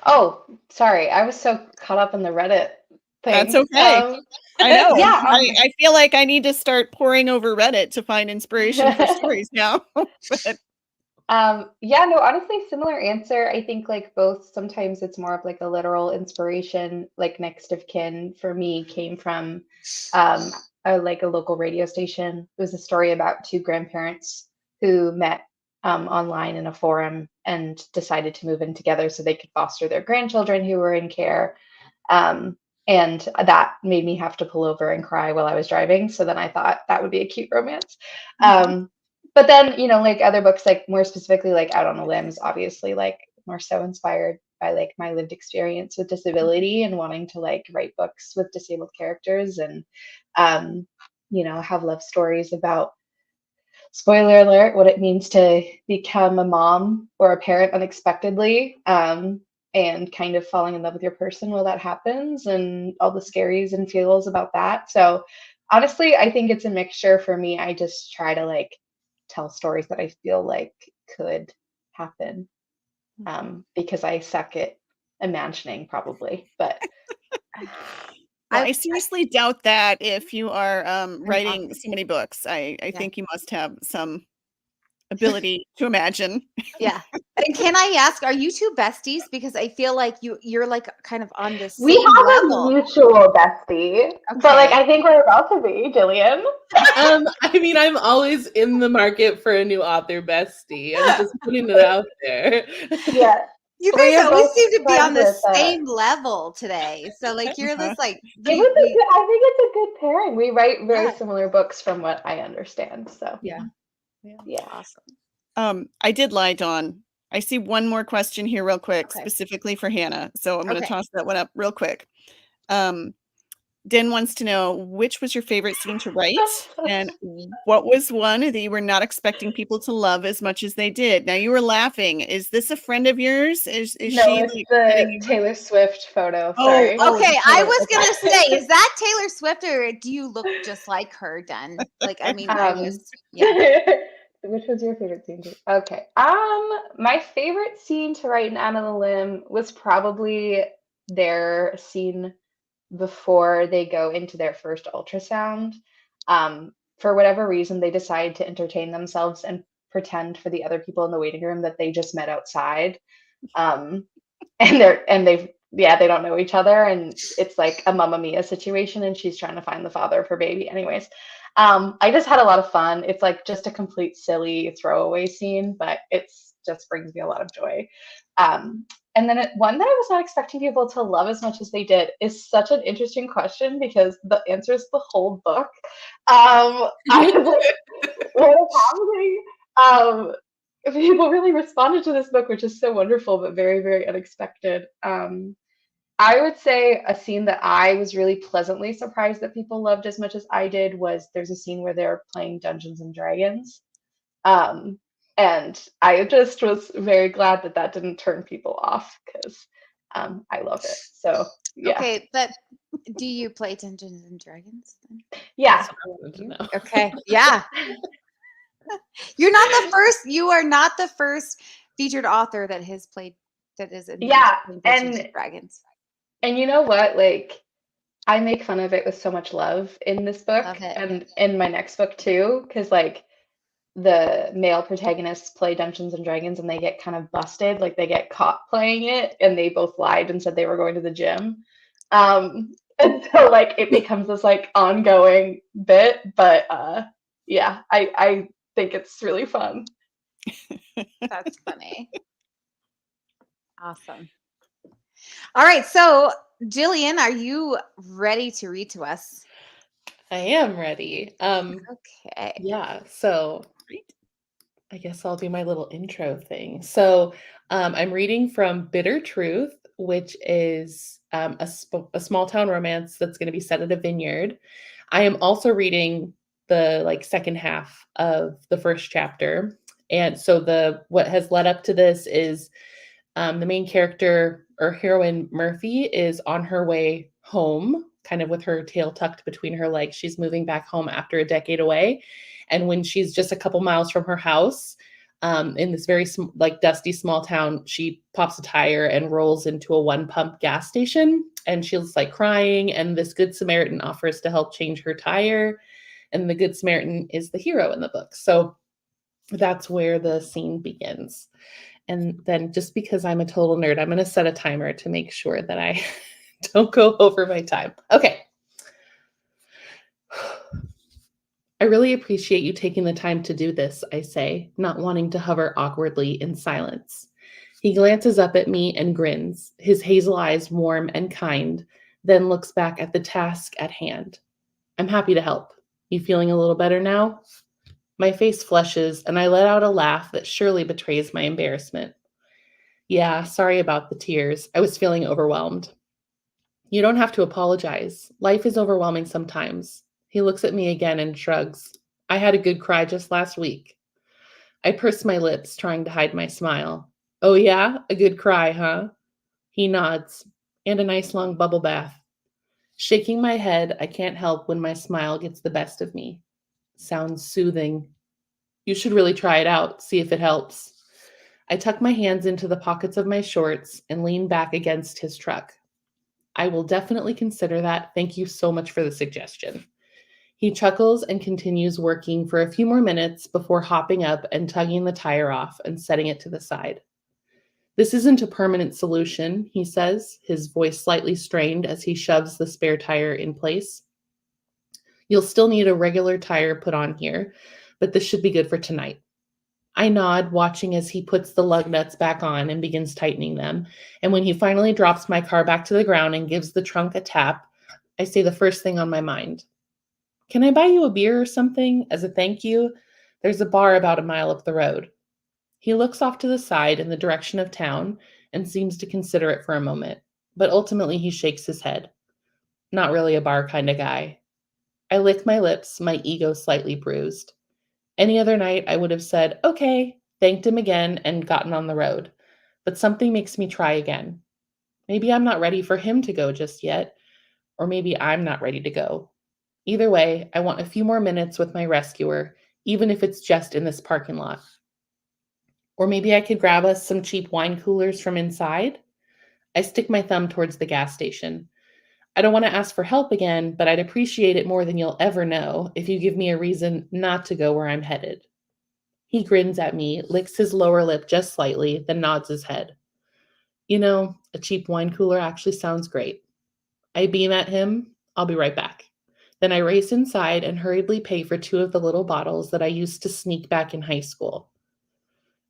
Oh, sorry. I was so caught up in the Reddit thing.
That's okay. I know.
Yeah.
I feel like I need to start poring over Reddit to find inspiration for stories now. But
Yeah, no, honestly, similar answer. I think like both, sometimes it's more of like a literal inspiration, like next of kin for me came from a local radio station. It was a story about 2 grandparents who met online in a forum and decided to move in together so they could foster their grandchildren who were in care. And that made me have to pull over and cry while I was driving. So then I thought that would be a cute romance. But then, like other books, like more specifically, like Out on a Limbs, obviously, like more so inspired by like my lived experience with disability and wanting to like write books with disabled characters and, have love stories about, spoiler alert, what it means to become a mom or a parent unexpectedly, and kind of falling in love with your person while that happens, and all the scaries and feels about that. So honestly, I think it's a mixture for me. I just try to like tell stories that I feel like could happen, because I suck at imagining probably, but
I seriously doubt that if you are writing so many books. I think you must have some ability to imagine.
Yeah. And can I ask, are you 2 besties? Because I feel like you're like kind of on this
we
same
have
level.
a mutual bestie, but like I think we're about to be, Jillian.
I mean, I'm always in the market for a new author bestie. I'm just putting it out there.
Yeah.
You
We
guys
are
always
both
seem to be on the
friends with,
same level today. So like you're this like
I think it's a good pairing. We write very similar books from what I understand. So
Yeah.
Awesome.
I did lie, Dawn. I see one more question here real quick, specifically for Hannah. So I'm going to toss that one up real quick. Den wants to know, which was your favorite scene to write, and what was one that you were not expecting people to love as much as they did? Now, you were laughing. Is this a friend of yours? Is
No,
she
it's
like
the
hitting you?
Taylor Swift photo.
Oh,
Sorry.
oh,
Okay,
the
I
photo.
was
Okay.
gonna say, is that Taylor Swift or do you look just like her, Den? Like, I mean, I was, yeah.
Which was your favorite scene to? Okay. My favorite scene to write in Out on the Limb was probably their scene before they go into their first ultrasound. For whatever reason, they decide to entertain themselves and pretend for the other people in the waiting room that they just met outside. Um, they don't know each other, and it's like a Mamma Mia situation, and she's trying to find the father of her baby. Anyways, I just had a lot of fun. It's like just a complete silly throwaway scene, but it's just brings me a lot of joy. And then one that I was not expecting people to love as much as they did is such an interesting question because the answer is the whole book. I was like, what is happening? People really responded to this book, which is so wonderful, but very, very unexpected. I would say a scene that I was really pleasantly surprised that people loved as much as I did was there's a scene where they're playing Dungeons and Dragons. Um, and I just was very glad that that didn't turn people off because I love it. So, yeah.
Okay, but do you play Dungeons and Dragons then?
Yeah.
That's what I wanted to know.
Okay, yeah. You are not the first featured author that has played that is in
Yeah,
Dungeons and
and
Dragons.
and you know what? Like, I make fun of it with so much love in this book
Love it.
and in my next book too, because like the male protagonists play Dungeons and Dragons and they get kind of busted, like they get caught playing it and they both lied and said they were going to the gym. And so like it becomes this like ongoing bit, but yeah, I think it's really fun.
That's funny. Awesome. All right, so Jillian, are you ready to read to us?
I am ready.
Okay.
Yeah, so I guess I'll do my little intro thing. So I'm reading from Bitter Truth, which is a small town romance that's going to be set at a vineyard. I am also reading the like second half of the first chapter. And so what has led up to this is the main character or heroine Murphy is on her way home, kind of with her tail tucked between her legs. She's moving back home after a decade away. And when she's just a couple miles from her house, in this very like dusty small town, she pops a tire and rolls into a one pump gas station. And she's like crying. And this Good Samaritan offers to help change her tire. And the Good Samaritan is the hero in the book. So that's where the scene begins. And then just because I'm a total nerd, I'm going to set a timer to make sure that I don't go over my time. Okay. I really appreciate you taking the time to do this, I say, not wanting to hover awkwardly in silence. He glances up at me and grins, his hazel eyes warm and kind, then looks back at the task at hand. I'm happy to help. You feeling a little better now? My face flushes, and I let out a laugh that surely betrays my embarrassment. Yeah, sorry about the tears. I was feeling overwhelmed. You don't have to apologize. Life is overwhelming sometimes. He looks at me again and shrugs. I had a good cry just last week. I purse my lips, trying to hide my smile. Oh yeah? A good cry, huh? He nods. And a nice long bubble bath. Shaking my head, I can't help when my smile gets the best of me. Sounds soothing. You should really try it out, see if it helps. I tuck my hands into the pockets of my shorts and lean back against his truck. I will definitely consider that. Thank you so much for the suggestion. He chuckles and continues working for a few more minutes before hopping up and tugging the tire off and setting it to the side. This isn't a permanent solution, he says, his voice slightly strained as he shoves the spare tire in place. You'll still need a regular tire put on here, but this should be good for tonight. I nod, watching as he puts the lug nuts back on and begins tightening them. And when he finally drops my car back to the ground and gives the trunk a tap, I say the first thing on my mind. Can I buy you a beer or something as a thank you? There's a bar about a mile up the road. He looks off to the side in the direction of town and seems to consider it for a moment, but ultimately he shakes his head. Not really a bar kind of guy. I lick my lips, my ego slightly bruised. Any other night, I would have said, okay, thanked him again, and gotten on the road. But something makes me try again. Maybe I'm not ready for him to go just yet, or maybe I'm not ready to go. Either way, I want a few more minutes with my rescuer, even if it's just in this parking lot. Or maybe I could grab us some cheap wine coolers from inside. I stick my thumb towards the gas station. I don't want to ask for help again, but I'd appreciate it more than you'll ever know if you give me a reason not to go where I'm headed. He grins at me, licks his lower lip just slightly, then nods his head. You know, a cheap wine cooler actually sounds great. I beam at him. I'll be right back. Then I race inside and hurriedly pay for 2 of the little bottles that I used to sneak back in high school.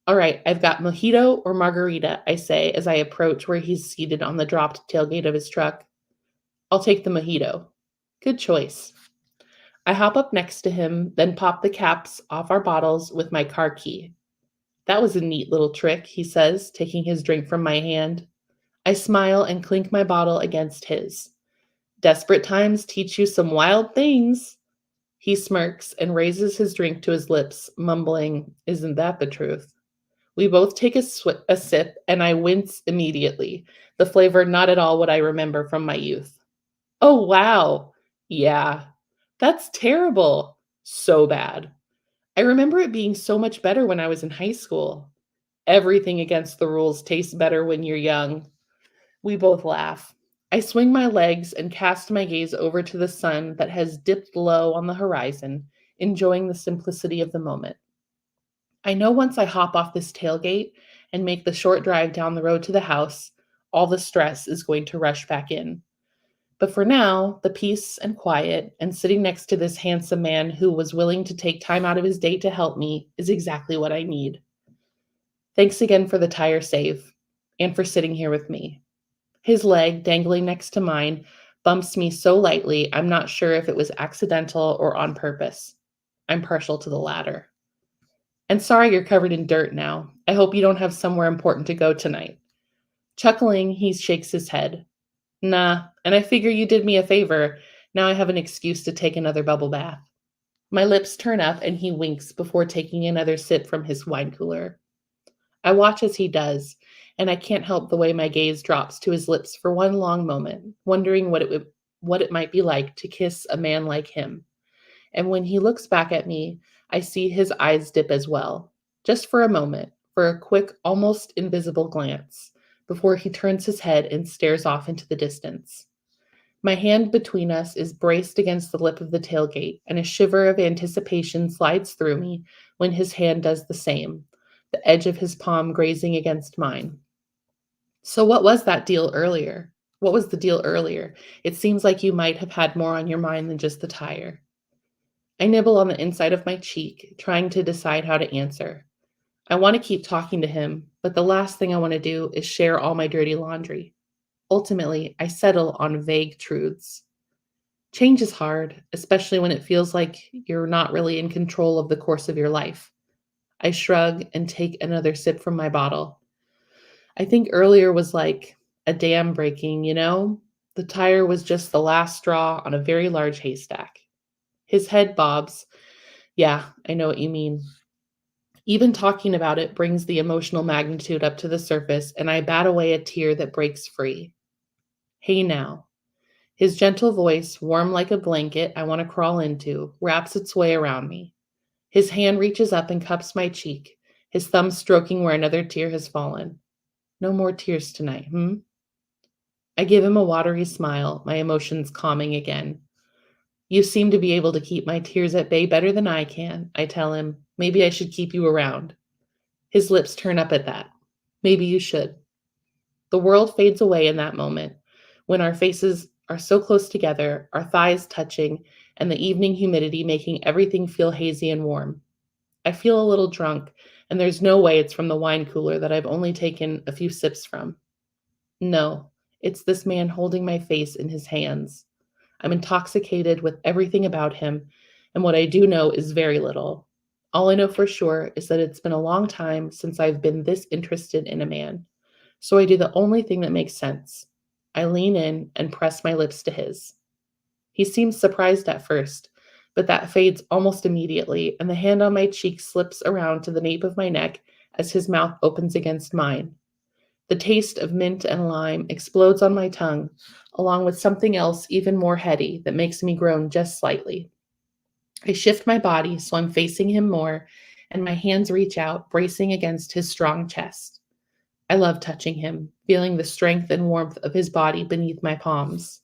All right, I've got mojito or margarita, I say as I approach where he's seated on the dropped tailgate of his truck. I'll take the mojito. Good choice. I hop up next to him, then pop the caps off our bottles with my car key. That was a neat little trick, he says, taking his drink from my hand. I smile and clink my bottle against his. Desperate times teach you some wild things. He smirks and raises his drink to his lips, mumbling, "Isn't that the truth?" We both take a sip, and I wince immediately, the flavor not at all what I remember from my youth. Oh, wow. Yeah. That's terrible. So bad. I remember it being so much better when I was in high school. Everything against the rules tastes better when you're young. We both laugh. I swing my legs and cast my gaze over to the sun that has dipped low on the horizon, enjoying the simplicity of the moment. I know once I hop off this tailgate and make the short drive down the road to the house, all the stress is going to rush back in. But for now, the peace and quiet and sitting next to this handsome man who was willing to take time out of his day to help me is exactly what I need. Thanks again for the tire save and for sitting here with me. His leg, dangling next to mine, bumps me so lightly I'm not sure if it was accidental or on purpose. I'm partial to the latter. And sorry you're covered in dirt now. I hope you don't have somewhere important to go tonight. Chuckling, he shakes his head. Nah, and I figure you did me a favor. Now I have an excuse to take another bubble bath. My lips turn up and he winks before taking another sip from his wine cooler. I watch as he does, and I can't help the way my gaze drops to his lips for one long moment, wondering what it might be like to kiss a man like him. And when he looks back at me, I see his eyes dip as well, just for a moment, for a quick, almost invisible glance, before he turns his head and stares off into the distance. My hand between us is braced against the lip of the tailgate, and a shiver of anticipation slides through me when his hand does the same, the edge of his palm grazing against mine. So what was that deal earlier? What was the deal earlier? It seems like you might have had more on your mind than just the tire. I nibble on the inside of my cheek, trying to decide how to answer. I want to keep talking to him, but the last thing I want to do is share all my dirty laundry. Ultimately, I settle on vague truths. Change is hard, especially when it feels like you're not really in control of the course of your life. I shrug and take another sip from my bottle. I think earlier was like a dam breaking, you know? The tire was just the last straw on a very large haystack. His head bobs. Yeah, I know what you mean. Even talking about it brings the emotional magnitude up to the surface, and I bat away a tear that breaks free. Hey now. His gentle voice, warm like a blanket I want to crawl into, wraps its way around me. His hand reaches up and cups my cheek, his thumb stroking where another tear has fallen. No more tears tonight, I give him a watery smile, my emotions calming again. You seem to be able to keep my tears at bay better than I can, I tell him. Maybe I should keep you around. His lips turn up at that. Maybe you should. The world fades away in that moment, when our faces are so close together, our thighs touching, and the evening humidity making everything feel hazy and warm. I feel a little drunk, and there's no way it's from the wine cooler that I've only taken a few sips from. No, it's this man holding my face in his hands. I'm intoxicated with everything about him, and what I do know is very little. All I know for sure is that it's been a long time since I've been this interested in a man. So I do the only thing that makes sense. I lean in and press my lips to his. He seems surprised at first, but that fades almost immediately, and the hand on my cheek slips around to the nape of my neck as his mouth opens against mine. The taste of mint and lime explodes on my tongue, along with something else even more heady that makes me groan just slightly. I shift my body so I'm facing him more, and my hands reach out, bracing against his strong chest. I love touching him, feeling the strength and warmth of his body beneath my palms.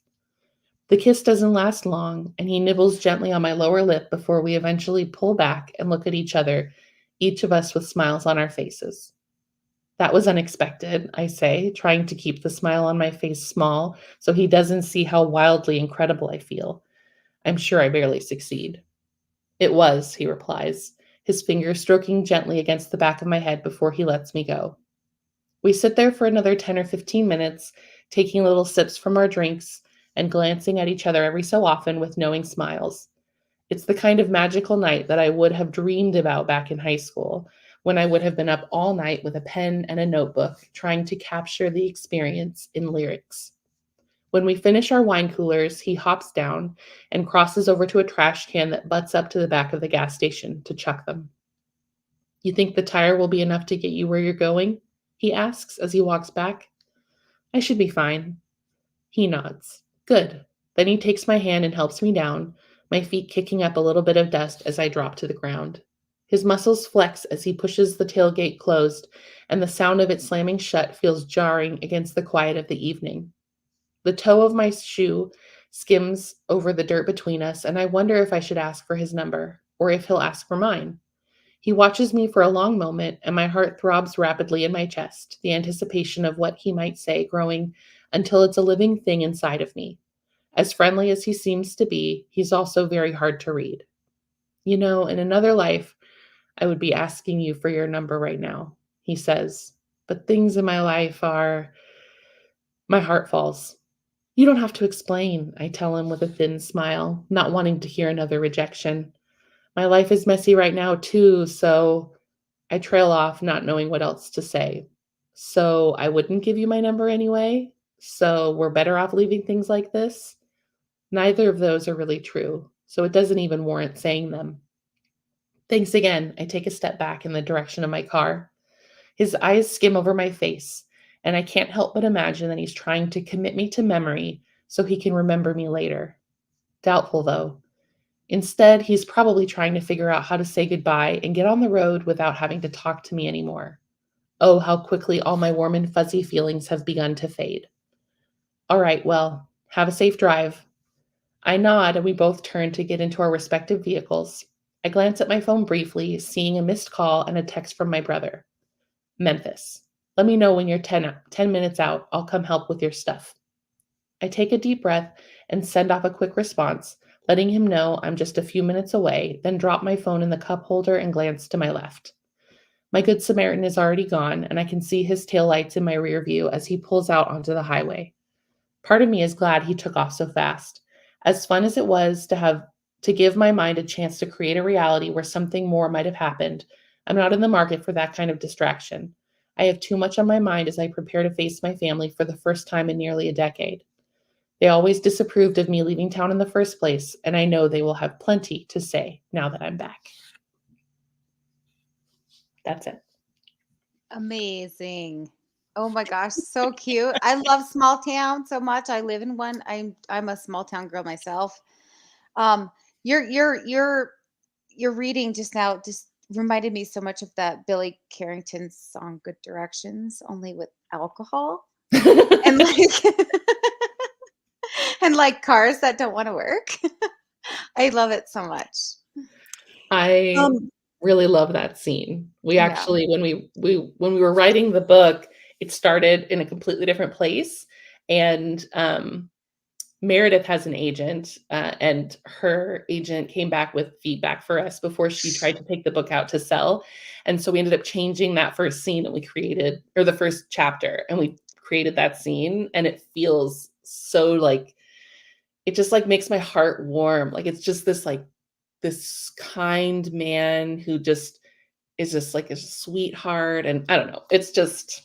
The kiss doesn't last long, and he nibbles gently on my lower lip before we eventually pull back and look at each other, each of us with smiles on our faces. That was unexpected, I say, trying to keep the smile on my face small so he doesn't see how wildly incredible I feel. I'm sure I barely succeed. It was, he replies, his fingers stroking gently against the back of my head before he lets me go. We sit there for another 10 or 15 minutes, taking little sips from our drinks and glancing at each other every so often with knowing smiles. It's the kind of magical night that I would have dreamed about back in high school, when I would have been up all night with a pen and a notebook trying to capture the experience in lyrics. When we finish our wine coolers, he hops down and crosses over to a trash can that butts up to the back of the gas station to chuck them. You think the tire will be enough to get you where you're going? He asks as he walks back. I should be fine. He nods. Good. Then he takes my hand and helps me down, my feet kicking up a little bit of dust as I drop to the ground. His muscles flex as he pushes the tailgate closed, and the sound of it slamming shut feels jarring against the quiet of the evening. The toe of my shoe skims over the dirt between us, and I wonder if I should ask for his number, or if he'll ask for mine. He watches me for a long moment, and my heart throbs rapidly in my chest, the anticipation of what he might say growing until it's a living thing inside of me. As friendly as he seems to be, he's also very hard to read. You know, in another life, I would be asking you for your number right now, he says. But things in my life are... My heart falls. You don't have to explain, I tell him with a thin smile, not wanting to hear another rejection. My life is messy right now, too, so I trail off, not knowing what else to say. So I wouldn't give you my number anyway? So we're better off leaving things like this? Neither of those are really true, so it doesn't even warrant saying them. Thanks again. I take a step back in the direction of my car. His eyes skim over my face, and I can't help but imagine that he's trying to commit me to memory so he can remember me later. Doubtful, though. Instead, he's probably trying to figure out how to say goodbye and get on the road without having to talk to me anymore. Oh, how quickly all my warm and fuzzy feelings have begun to fade. All right, well, have a safe drive. I nod, and we both turn to get into our respective vehicles. I glance at my phone briefly, seeing a missed call and a text from my brother. Memphis. Let me know when you're 10 minutes out. I'll come help with your stuff. I take a deep breath and send off a quick response, letting him know I'm just a few minutes away, then drop my phone in the cup holder and glance to my left. My good Samaritan is already gone, and I can see his taillights in my rear view as he pulls out onto the highway. Part of me is glad he took off so fast. As fun as it was to give my mind a chance to create a reality where something more might have happened, I'm not in the market for that kind of distraction. I have too much on my mind as I prepare to face my family for the first time in nearly a decade. They always disapproved of me leaving town in the first place, and I know they will have plenty to say now that I'm back. That's it.
Amazing. Oh my gosh, so cute. I love small town so much. I live in one. I'm a small town girl myself. Um, your reading just now just reminded me so much of that Billy Carrington song "Good Directions," only with alcohol and like and like cars that don't want to work. I love it so much.
I really love that scene. We
Yeah.
actually, when we were writing the book, it started in a completely different place, and Meredith has an agent, and her agent came back with feedback for us before she tried to take the book out to sell, and so we ended up changing that first scene that we created, or the first chapter, and we created that scene, and it feels so like it just like makes my heart warm. Like it's just this kind man who just is just like a sweetheart. And I don't know. It's just,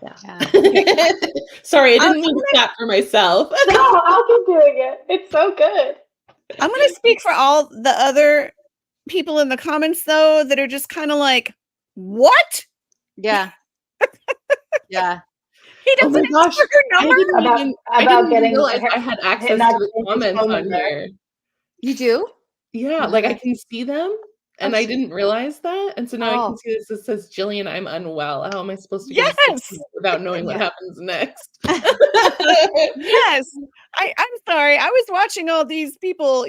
Yeah.
Sorry, I didn't mean to clap for myself.
No, I'll keep doing it. It's so good.
I'm going to speak for all the other people in the comments, though, that are just kind of like, what?
Yeah. Yeah.
He
Oh
doesn't
my
ask
gosh,
for your
I
number?
didn't even realize I had access
hitting
to
out
the
his
comments
phone
on
number.
here.
You do?
Yeah, like I can see them, and I
sweet.
didn't realize that. And so now I
Oh.
can see this. It says, Jillian, I'm unwell. How am I supposed to give a
Yes!
statement without knowing what happens next?
Yes. I'm sorry. I was watching all these people,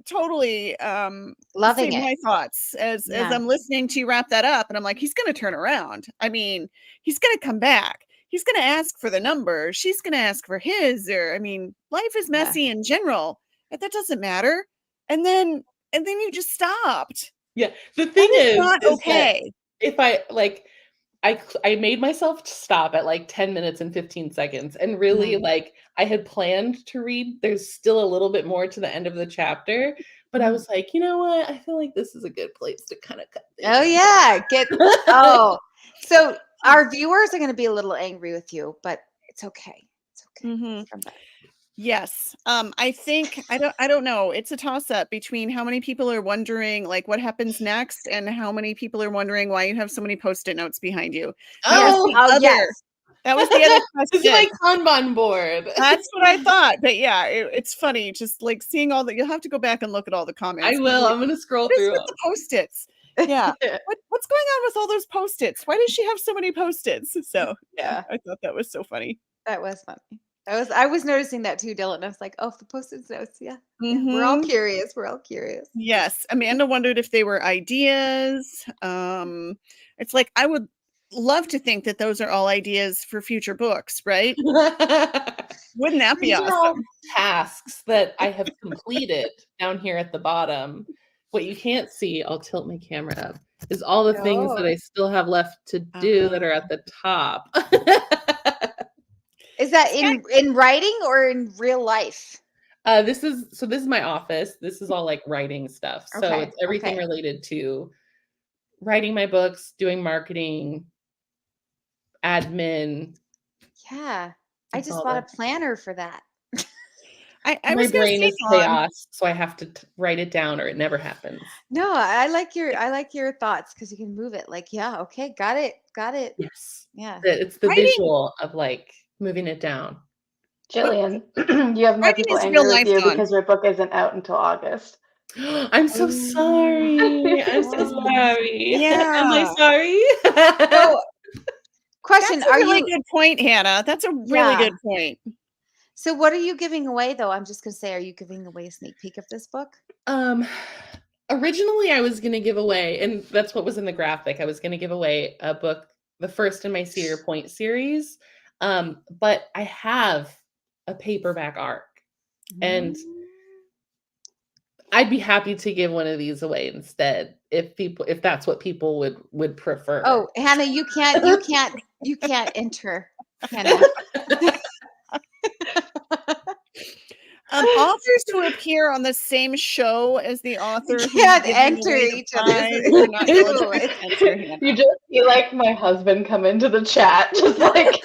totally
Loving
say
it.
my thoughts as
Yeah.
I'm listening to you wrap that up. And I'm like, he's going to turn around. I mean, he's going to come back. He's going to ask for the number. She's going to ask for his, or, I mean, life is messy in general. But that doesn't matter. And then you just stopped.
Yeah, the thing
That is
is
not
that
okay.
if I made myself stop at like 10 minutes and 15 seconds, and really like I had planned to read. There's still a little bit more to the end of the chapter, but I was like, you know what? I feel like this is a good place to kind of cut things.
Oh yeah, so our viewers are going to be a little angry with you, but it's okay. It's okay.
Mhm.
Come back.
Yes. I think I don't know. It's a toss up between how many people are wondering like what happens next and how many people are wondering why you have so many post-it notes behind you.
Yes.
That was the other
This is my
question.
Kanban board.
That's what I thought. But yeah, it's funny just like seeing all that. You'll have to go back and look at all the comments.
I will.
Like,
I'm going to scroll
what is
through
with the post-its? Yeah. What's going on with all those post-its? Why does she have so many post-its? So yeah, I thought that was so funny.
That was funny. I was noticing that too, Dylan. I was like, oh, the post-it notes. Yeah. Yeah. We're all curious. We're all curious.
Yes. Amanda wondered if they were ideas. It's like I would love to think that those are all ideas for future books, right? Wouldn't that be
These are all
awesome?
tasks that I have completed down here at the bottom. What you can't see, I'll tilt my camera up, is all the things that I still have left to do that are at the top.
Is that in writing or in real life?
This is my office. This is all like writing stuff. So
Okay,
it's everything
okay.
related to writing my books, doing marketing, admin.
Yeah. I
It's
just
all
bought a
that.
planner for that.
I
My
was going to
brain
say,
is chaos, so I have to write it down or it never happens.
No, I like your thoughts because you can move it. Like, yeah, okay, got it.
Yes.
Yeah.
It's the
Writing-
visual of like moving it down.
Jillian, you have more
Writing
people
is
angry
real
with you
life, Dawn.
because your book isn't out until August.
I'm so sorry. I'm so sorry. Am I
Yeah.
sorry?
So, question:
That's a
Are
really
you?
good point, Hannah. That's a really good point.
So, what are you giving away, though? I'm just gonna say, are you giving away a sneak peek of this book?
Originally I was going to give away, and that's what was in the graphic. I was going to give away a book, the first in my Cedar Point series. But I have a paperback arc, and I'd be happy to give one of these away instead if that's what people would prefer.
Oh, Hannah, you can't enter, Hannah.
Authors who appear on the same show as the author who's
Can't
giving
enter
away the
each other's-
prize are not eligible to enter, Hannah.
You just see like my husband come into the chat, just like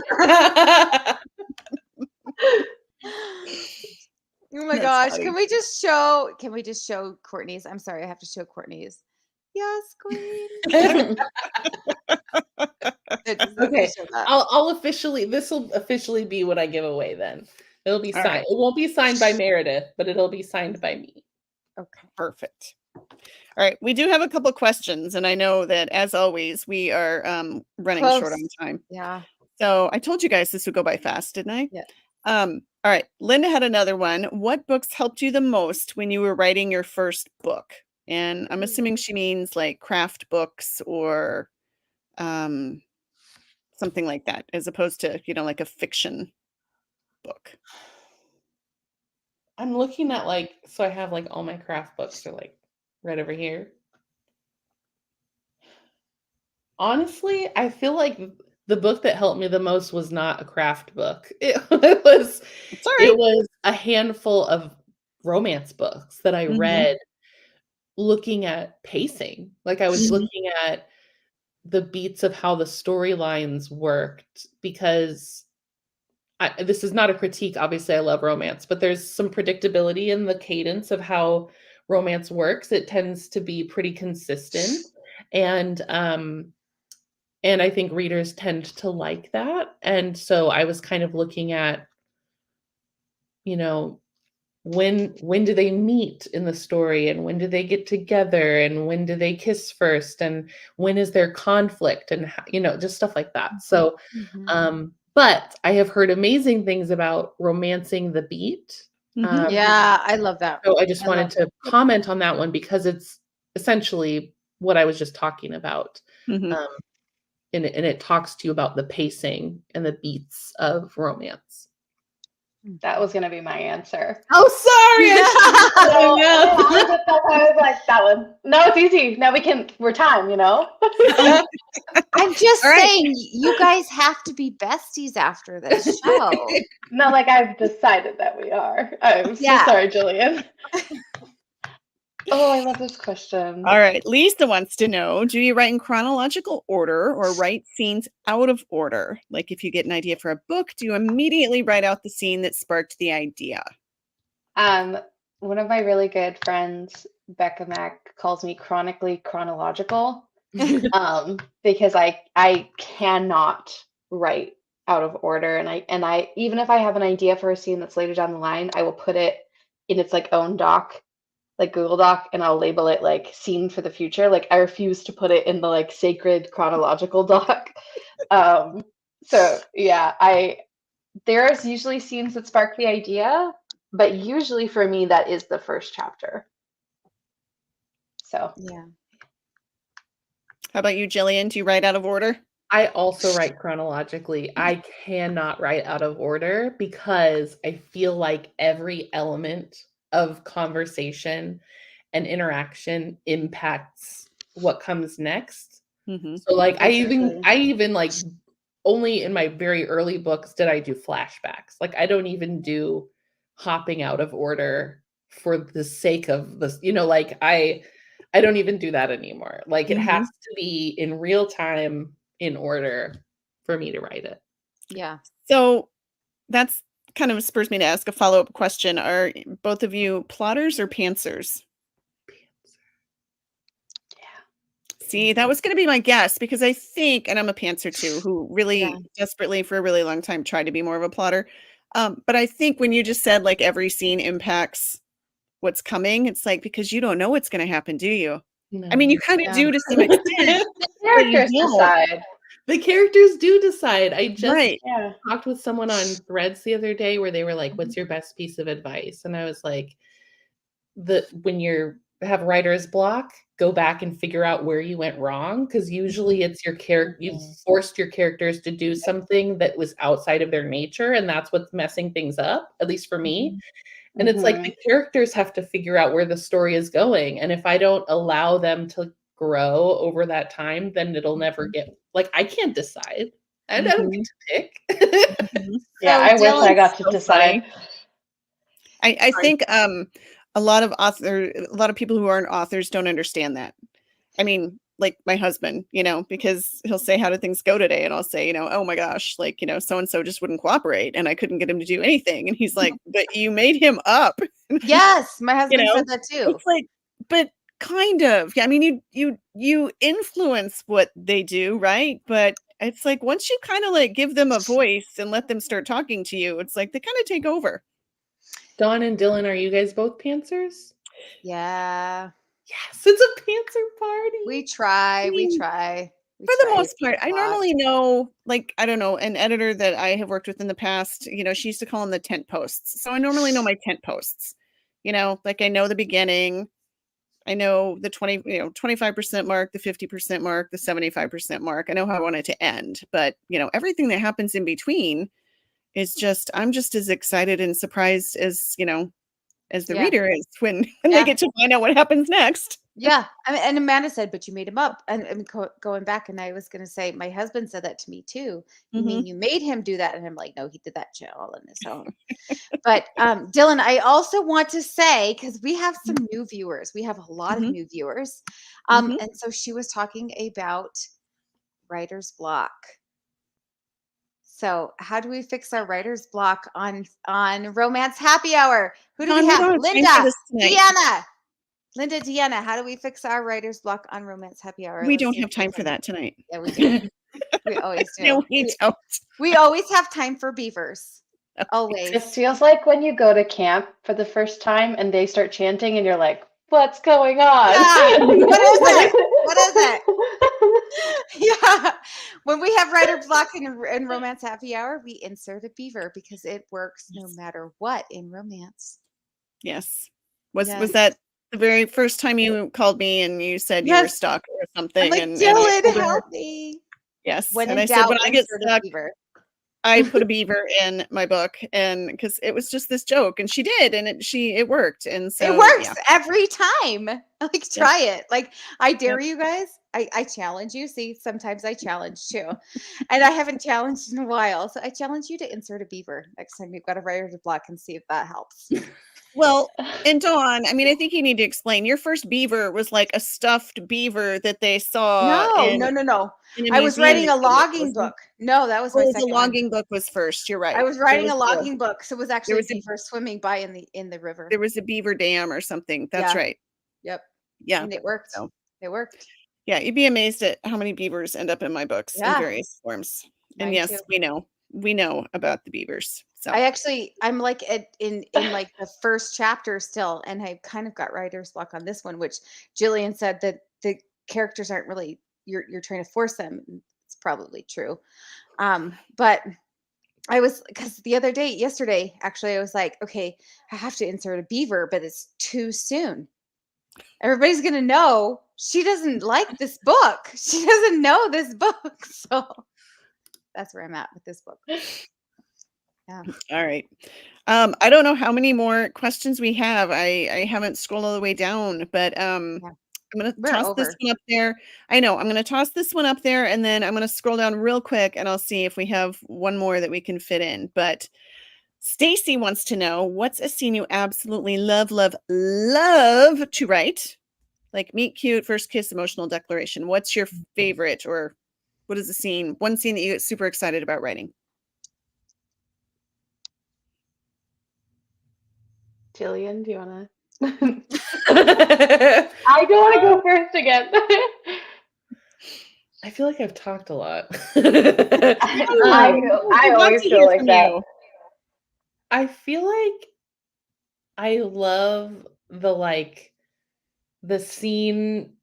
Oh my
That's
gosh.
funny.
Can we just show Courtney's? I'm sorry, I have to show Courtney's. Yes, Queen.
Okay. I'll officially, this will officially be what I give away then. It'll be signed.
right.
It won't be signed by Meredith, but it'll be signed by me.
Okay.
Perfect. All right. We do have a couple questions, and I know that as always, we are running
Close.
short on time.
Yeah.
So I told you guys this would go by fast, didn't I?
Yeah.
All right. Linda had another one. What books helped you the most when you were writing your first book? And I'm assuming she means like craft books or something like that, as opposed to, like a fiction book.
I'm looking at so I have all my craft books are right over here. Honestly, I feel like the book that helped me the most was not a craft book. It was a handful of romance books that I read looking at pacing. I was looking at the beats of how the storylines worked, because this is not a critique. Obviously, I love romance, but there's some predictability in the cadence of how romance works. It tends to be pretty consistent. And I think readers tend to like that. And so I was kind of looking at, you know, when do they meet in the story, and when do they get together, and when do they kiss first, and when is there conflict, and just stuff like that. So but I have heard amazing things about romancing the beat.
Yeah, I love that.
So I just wanted to comment on that one, because it's essentially what I was just talking about. And it talks to you about the pacing and the beats of romance.
That was going to be my answer.
Oh, sorry.
I was like, that one. No, it's easy. Now we're time,
I'm just saying, you guys have to be besties after this show.
No, like I've decided that we are. I'm so sorry, Jillian. Oh, I love this question.
All right. Lisa wants to know, do you write in chronological order or write scenes out of order? Like if you get an idea for a book, do you immediately write out the scene that sparked the idea?
One of my really good friends, Becca Mack, calls me chronically chronological because I cannot write out of order. And I even if I have an idea for a scene that's later down the line, I will put it in its like own doc, like Google Doc, and I'll label it like scene for the future. Like I refuse to put it in the like sacred chronological doc. So yeah, there's usually scenes that spark the idea, but usually for me that is the first chapter. So
yeah.
How about you, Jillian? Do you write out of order?
I also write chronologically. I cannot write out of order because I feel like every element of conversation and interaction impacts what comes next. So like I even like only in my very early books did I do flashbacks. Like I don't even do hopping out of order for the sake of this, like I don't even do that anymore. Like it has to be in real time in order for me to write it.
Yeah.
So that's kind of spurs me to ask a follow-up question. Are both of you plotters or pantsers? Yeah. See, that was going to be my guess, because I think, and I'm a pantser too, who really desperately for a really long time tried to be more of a plotter. But I think when you just said like every scene impacts what's coming, it's like, because you don't know what's going to happen, do you? No. I mean, you kind of do to some extent.
The characters decide.
The characters do decide. I just
Yeah.
talked with someone on Threads the other day where they were like, what's your best piece of advice? And I was like, when you have writer's block, go back and figure out where you went wrong. Because usually it's your character, you forced your characters to do something that was outside of their nature. And that's what's messing things up, at least for me. And it's like the characters have to figure out where the story is going. And if I don't allow them to grow over that time, then it'll never get, like, I can't decide. I don't get to pick.
Yeah, I wish I got to decide.
I think a lot of people who aren't authors don't understand that. I mean, like my husband, because he'll say, how did things go today? And I'll say, oh my gosh, like, so-and-so just wouldn't cooperate and I couldn't get him to do anything. And he's like, but you made him up.
Yes. My husband said that too.
It's like, but kind of, I mean, you influence what they do, right? But it's like, once you kind of like give them a voice and let them start talking to you, it's like they kind of take over.
Dawn and Dylan, are you guys both pantsers?
Yeah.
Yes, it's a pantser party.
We try.
For the most part, I normally know, like, I don't know, an editor that I have worked with in the past, she used to call them the tent posts. So I normally know my tent posts, like I know the beginning, I know the 25% mark, the 50% mark, the 75% mark. I know how I want it to end, but everything that happens in between is I'm just as excited and surprised as, as the reader is when they get to find out what happens next.
Yeah. And Amanda said, but you made him up. And going back, and I was going to say, my husband said that to me too. You mean you made him do that? And I'm like, no, he did that all on his own. But Dylan, I also want to say, because we have some new viewers. We have a lot of new viewers. And so she was talking about writer's block. So how do we fix our writer's block on Romance Happy Hour? Who do
Dawn,
we
we
have?
don't have time for
Linda,
this tonight.
Deanna. Linda, Deanna, how do we fix our writer's block on Romance Happy Hour?
We
Let's
don't
see if
have time for
can-
that tonight.
Yeah, we do. We always do.
No, we don't.
We always have time for beavers.
It
Always.
feels like when you go to camp for the first time and they start chanting and you're like, what's going on?
Yeah. What is it? What is it? Yeah. When we have writer block in Romance Happy Hour, we insert a beaver because it works no matter what in romance.
Yes. Was
Yes.
that the very first time you called me and you said you were
Yes.
stuck or something?
I'm like,
and I
Dylan,
told her-
help me.
Yes.
When
and
in
I said,
doubt,
when I get
insert a
stuck,
beaver.
I put a beaver in my book, and because it was just this joke, and she did, and it worked, and so
It works
yeah.
every time. Like, try it. Like, I dare you guys. I challenge you. See, sometimes I challenge too. And I haven't challenged in a while. So I challenge you to insert a beaver next time you've got a writer's block and see if that helps.
Well, and Dawn, I mean, I think you need to explain. Your first beaver was like a stuffed beaver that they saw.
No.
in a
I was
museum
writing
in
a
England,
logging
wasn't it?
book. No, that was my
Oh, the
second one.
logging book was first. You're right.
I was
There
writing a
was
logging book. So it was actually
was a-
beaver swimming by in the river.
There was a beaver dam or something. That's
Yeah.
right.
Yep.
Yeah.
And it worked.
So.
It worked.
Yeah, you'd be amazed at how many beavers end up in my books in
Yeah.
various forms. And
Mine
yes,
too.
we know about the beavers. So
I'm like in like the first chapter still, and I kind of got writer's block on this one, which Jillian said that the characters aren't really you're trying to force them. It's probably true. But I was because yesterday, actually, I was like, okay, I have to insert a beaver, but it's too soon. Everybody's gonna know she doesn't like this book. She doesn't know this book. So that's where I'm at with this book. Yeah.
all right. I don't know how many more questions we have. I haven't scrolled all the way down, but I'm gonna
We're
toss this
over.
one up there. I know I'm gonna toss this one up there, and then I'm gonna scroll down real quick, and I'll see if we have one more that we can fit in. But Stacy wants to know, what's a scene you absolutely love to write? Like meet cute, first kiss, emotional declaration. What's your favorite, or what is one scene that you get super excited about writing?
Jillian, do you want to? I don't want to go first again.
I feel like I've talked a lot.
I always feel like that.
I feel like I love the scene.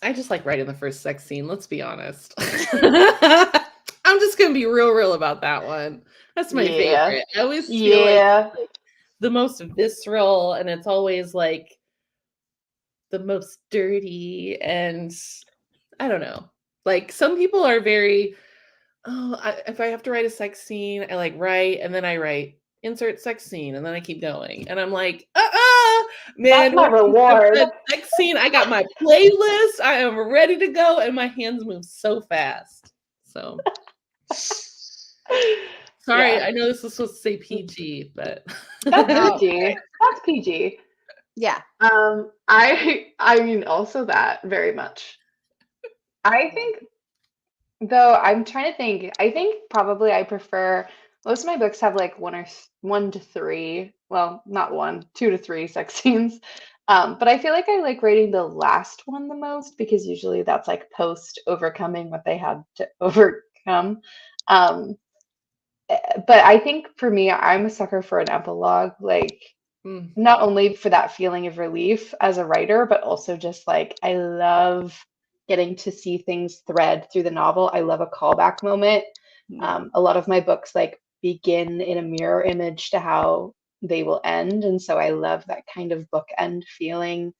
I just like writing the first sex scene. Let's be honest. I'm just gonna be real about that one. That's my favorite. I always feel like the most visceral, and it's always like the most dirty, and I don't know. Like some people are very, if I have to write a sex scene, I like write, and then I write insert sex scene, and then I keep going, and I'm like, man,
that's my reward.
That sex scene, I got my playlist, I am ready to go, and my hands move so fast. So sorry, I know this was supposed to say PG, but
that's PG. That's PG.
Yeah.
I mean also that very much. I think, though, I'm trying to think. I think probably I prefer most of my books have like one to three. Well, not one, 2 to 3 sex scenes. But I feel like I like writing the last one the most because usually that's like post overcoming what they had to overcome. But I think for me, I'm a sucker for an epilogue, like not only for that feeling of relief as a writer, but also just like I love getting to see things thread through the novel. I love a callback moment. A lot of my books like begin in a mirror image to how they will end, and so I love that kind of bookend feeling.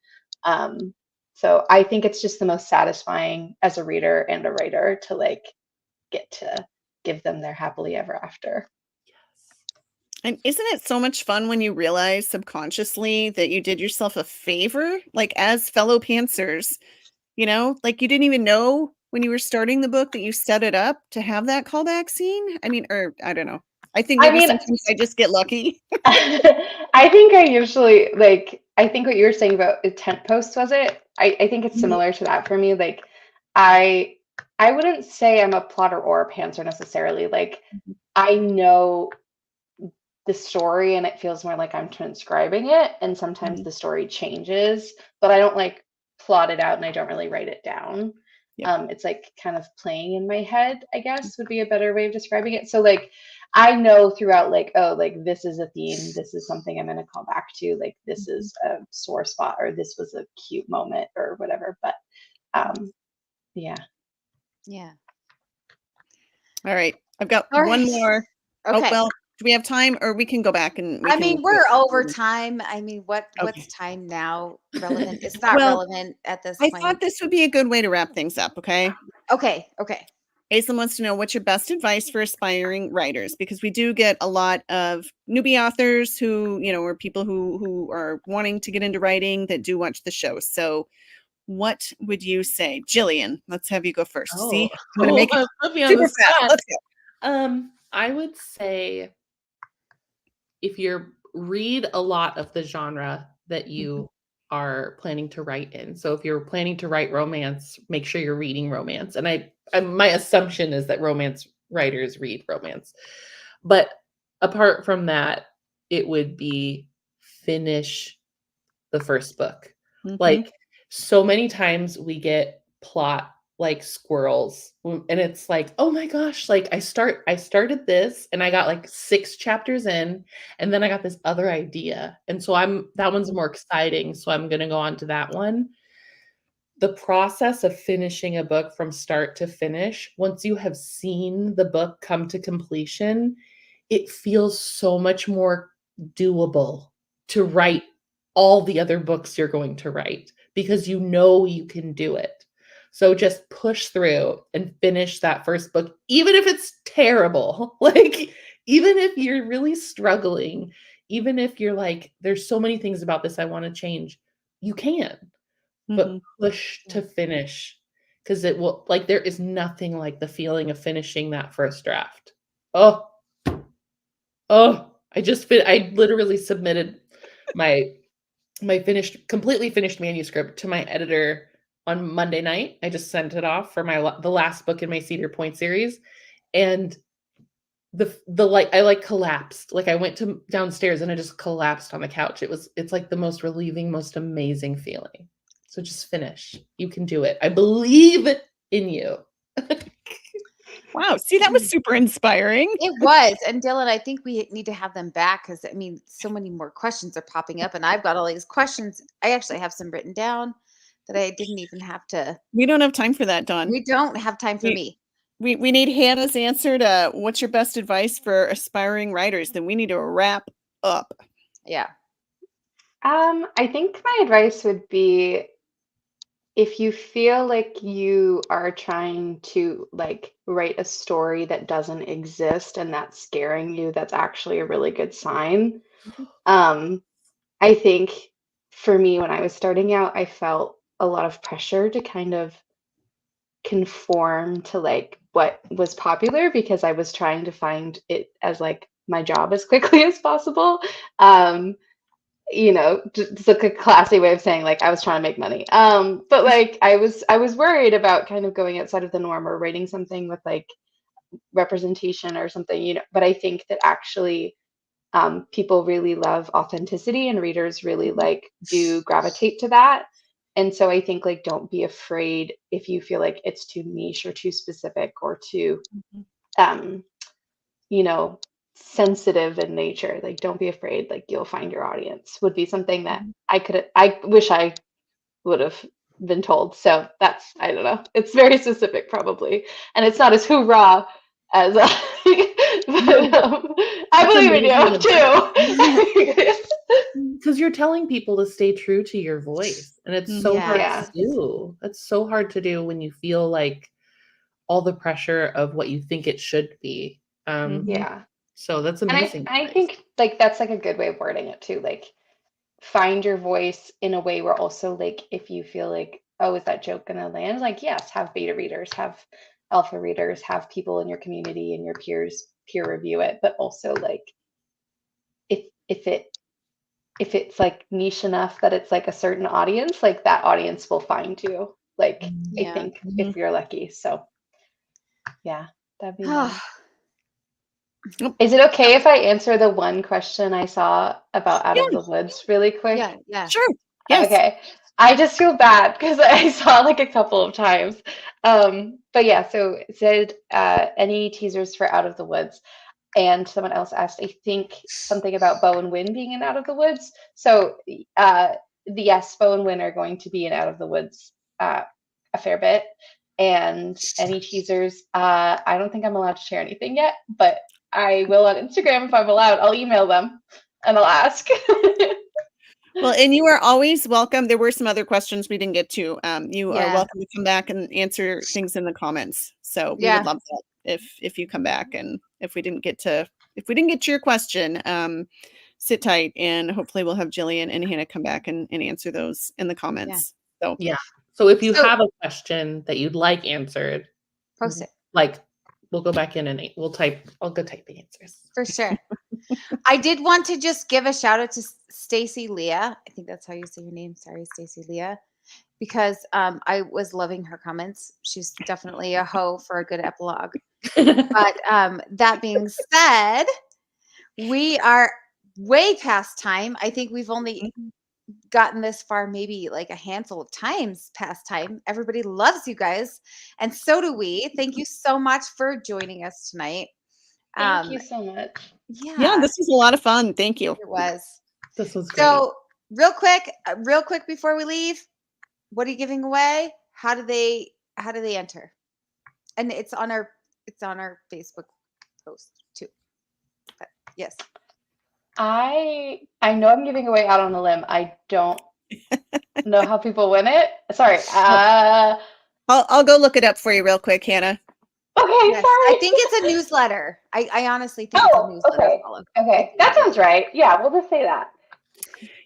So I think it's just the most satisfying as a reader and a writer to like get to give them their happily ever after.
And isn't it so much fun when you realize subconsciously that you did yourself a favor, like as fellow pantsers, you know, like you didn't even know when you were starting the book that you set it up to have that callback scene? I mean, or I don't know. I think maybe sometimes I just get lucky.
I think I usually like, I think what you were saying about tent posts, was it? I think it's similar to that for me. Like I I wouldn't say I'm a plotter or a pantser necessarily. Like, I know the story and it feels more like I'm transcribing it, and sometimes the story changes, but I don't like plot it out and I don't really write it down. It's like kind of playing in my head, I guess would be a better way of describing it. So like I know throughout, like, oh, like this is a theme, this is something I'm going to call back to, like this is a sore spot, or this was a cute moment or whatever. But yeah.
All right, I've got
All
one
right.
more.
Okay.
Oh, well, do we have time, or we can go back and
I mean, we're over time. I mean, what's time now relevant? It's not
Well,
relevant at this
I
point.
thought this would be a good way to wrap things up. Okay.
Okay.
Aislinn wants to know what's your best advice for aspiring writers, because we do get a lot of newbie authors who, you know, or people who are wanting to get into writing that do watch the show. So what would you say? Jillian, let's have you go first. See, I'm going to make it
put me on
super
the
fast.
spot.
Let's go.
I would say if you read a lot of the genre that you are planning to write in. So if you're planning to write romance, make sure you're reading romance. And my assumption is that romance writers read romance. But apart from that, it would be finish the first book. Like so many times we get plot like squirrels, and it's like, oh my gosh, like I started this and I got like 6 chapters in, and then I got this other idea, and so that one's more exciting, so I'm going to go on to that one. The process of finishing a book from start to finish, once you have seen the book come to completion, it feels so much more doable to write all the other books you're going to write, because you know you can do it. So just push through and finish that first book, even if it's terrible. Like, even if you're really struggling, even if you're like, there's so many things about this I want to change, you can, but push to finish, because it will, like, there is nothing like the feeling of finishing that first draft. I literally submitted my completely finished manuscript to my editor on Monday night. I just sent it off for the last book in my Cedar Point series, and the like I like collapsed. Like I went downstairs and I just collapsed on the couch. It's like the most relieving, most amazing feeling. So just finish. You can do it. I believe in you.
Wow. See, that was super inspiring.
It was. And Dylan, I think we need to have them back, because I mean, so many more questions are popping up, and I've got all these questions. I actually have some written down that I didn't even have to.
We don't have time for that, Dawn.
We don't have time for me.
We need Hannah's answer to what's your best advice for aspiring writers. Then we need to wrap up.
Yeah.
I think my advice would be, if you feel like you are trying to like write a story that doesn't exist and that's scaring you, that's actually a really good sign. I think for me, when I was starting out, I felt a lot of pressure to kind of conform to like what was popular, because I was trying to find it as like my job as quickly as possible. You know, just like a classy way of saying like I was trying to make money. But like I was worried about kind of going outside of the norm or writing something with like representation or something, you know. But I think that actually people really love authenticity, and readers really like do gravitate to that. And so I think like don't be afraid if you feel like it's too niche or too specific or too you know, sensitive in nature. Like don't be afraid, like you'll find your audience, would be something that I wish I would have been told. So that's, I don't know, it's very specific probably, and it's not as hoorah as but I believe in you too.
Because you're telling people to stay true to your voice, and it's so hard to do. That's so hard to do when you feel like all the pressure of what you think it should be. So that's amazing.
And I think like that's like a good way of wording it too. Like find your voice in a way where also like if you feel like, oh, is that joke gonna land? Like yes, have beta readers, have alpha readers, have people in your community and your peers peer review it, but also like if it's like niche enough that it's like a certain audience, like that audience will find you. Like I think if you're lucky. So Yeah, that'd be nice. Is it okay if I answer the one question I saw about Out of the Woods really quick?
Yeah.
Sure. Yes.
Okay. I just feel bad because I saw like a couple of times. But yeah, so it said any teasers for Out of the Woods. And someone else asked, I think, something about Bo and Win being in Out of the Woods. So yes, Bo and Win are going to be in Out of the Woods a fair bit. And any teasers, I don't think I'm allowed to share anything yet, but I will on Instagram if I'm allowed. I'll email them and I'll ask.
Well, and you are always welcome. There were some other questions we didn't get to. You are
Yeah.
welcome to come back and answer things in the comments. So we would love that if you come back, and if we didn't get to your question, sit tight, and hopefully we'll have Jillian and Hannah come back and answer those in the comments. So
Yeah. So if you have a question that you'd like answered,
Post it.
Like, we'll go back in and I'll go type the answers.
For sure. I did want to just give a shout out to Stacy Leah. I think that's how you say your name. Sorry, Stacy Leah. Because I was loving her comments. She's definitely a hoe for a good epilogue. But that being said, we are way past time. I think we've only gotten this far maybe like a handful of times past time. Everybody loves you guys, and so do we. Thank you so much for joining us tonight.
Thank you so much.
yeah, this was a lot of fun. Thank you.
It was.
This was great.
So real quick before we leave, what are you giving away? How do they enter? And it's on our Facebook post too. But yes.
I know I'm giving away Out on a Limb. I don't know how people win it. Sorry.
I'll go look it up for you real quick, Hannah.
Okay,
Yes,
sorry.
I think it's a newsletter. I honestly think it's a newsletter.
Okay.
Follow.
Okay, that sounds right. Yeah, we'll just say that.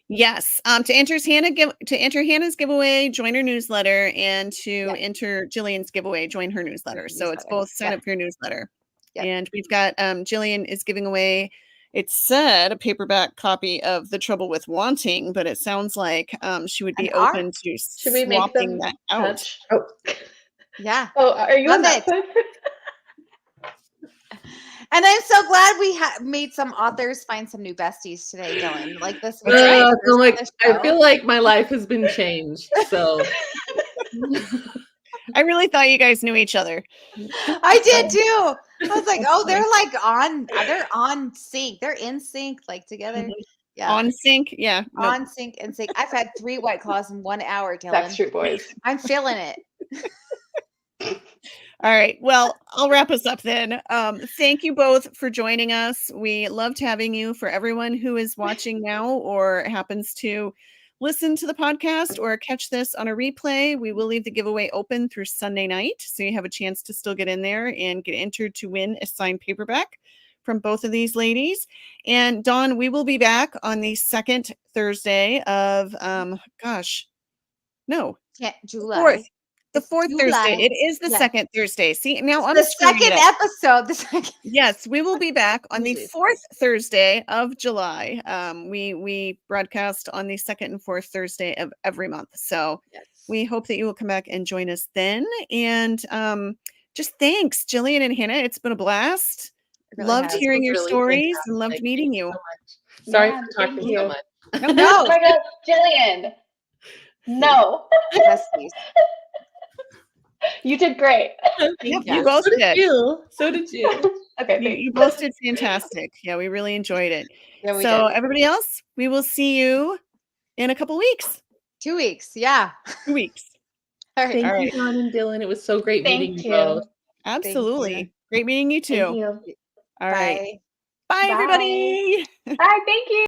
Yes. To enter Hannah's giveaway, join her newsletter, and to enter Jillian's giveaway, join her newsletter. So it's both sign up for your newsletter. Yep. And we've got Jillian is giving away, it said, a paperback copy of The Trouble with Wanting, but it sounds like she would be open to swapping that out.
Oh.
Yeah.
Oh, are you on that side?
And I'm so glad we made some authors find some new besties today, Dylan. Like this was
I feel like my life has been changed. So
I really thought you guys knew each other.
I did too. I was like, oh, they're on sync. They're in sync, like together. Yeah.
On sync. Yeah.
On sync and sync. I've had 3 White Claws in 1 hour, Dylan.
Backstreet Boys.
I'm feeling it.
All right. Well, I'll wrap us up then. Thank you both for joining us. We loved having you. For everyone who is watching now or happens to listen to the podcast or catch this on a replay, we will leave the giveaway open through Sunday night. So you have a chance to still get in there and get entered to win a signed paperback from both of these ladies. And Dawn, we will be back on the second Thursday of,
July.
The fourth Thursday. It is the second Thursday. See, now I'm
the second episode.
Yes, we will be back on the fourth Thursday of July. We broadcast on the second and fourth Thursday of every month. So we hope that you will come back and join us then. And just thanks, Jillian and Hannah. It's been a blast. Really loved hearing your stories and loved meeting you.
So Sorry for talking so much.
No. Oh my God, Jillian. No.
Yes, please.
You did great.
You both did.
So did you.
Okay,
you both did fantastic. Yeah, we really enjoyed it.
Yeah,
so everybody else, we will see you in a couple weeks.
2 weeks. Yeah.
2 weeks.
All right.
Thank you, Dawn and Dylan. It was so great meeting you both.
Absolutely. Great meeting you too.
Thank you.
All right.
Bye.
Bye, everybody.
Bye. Thank you.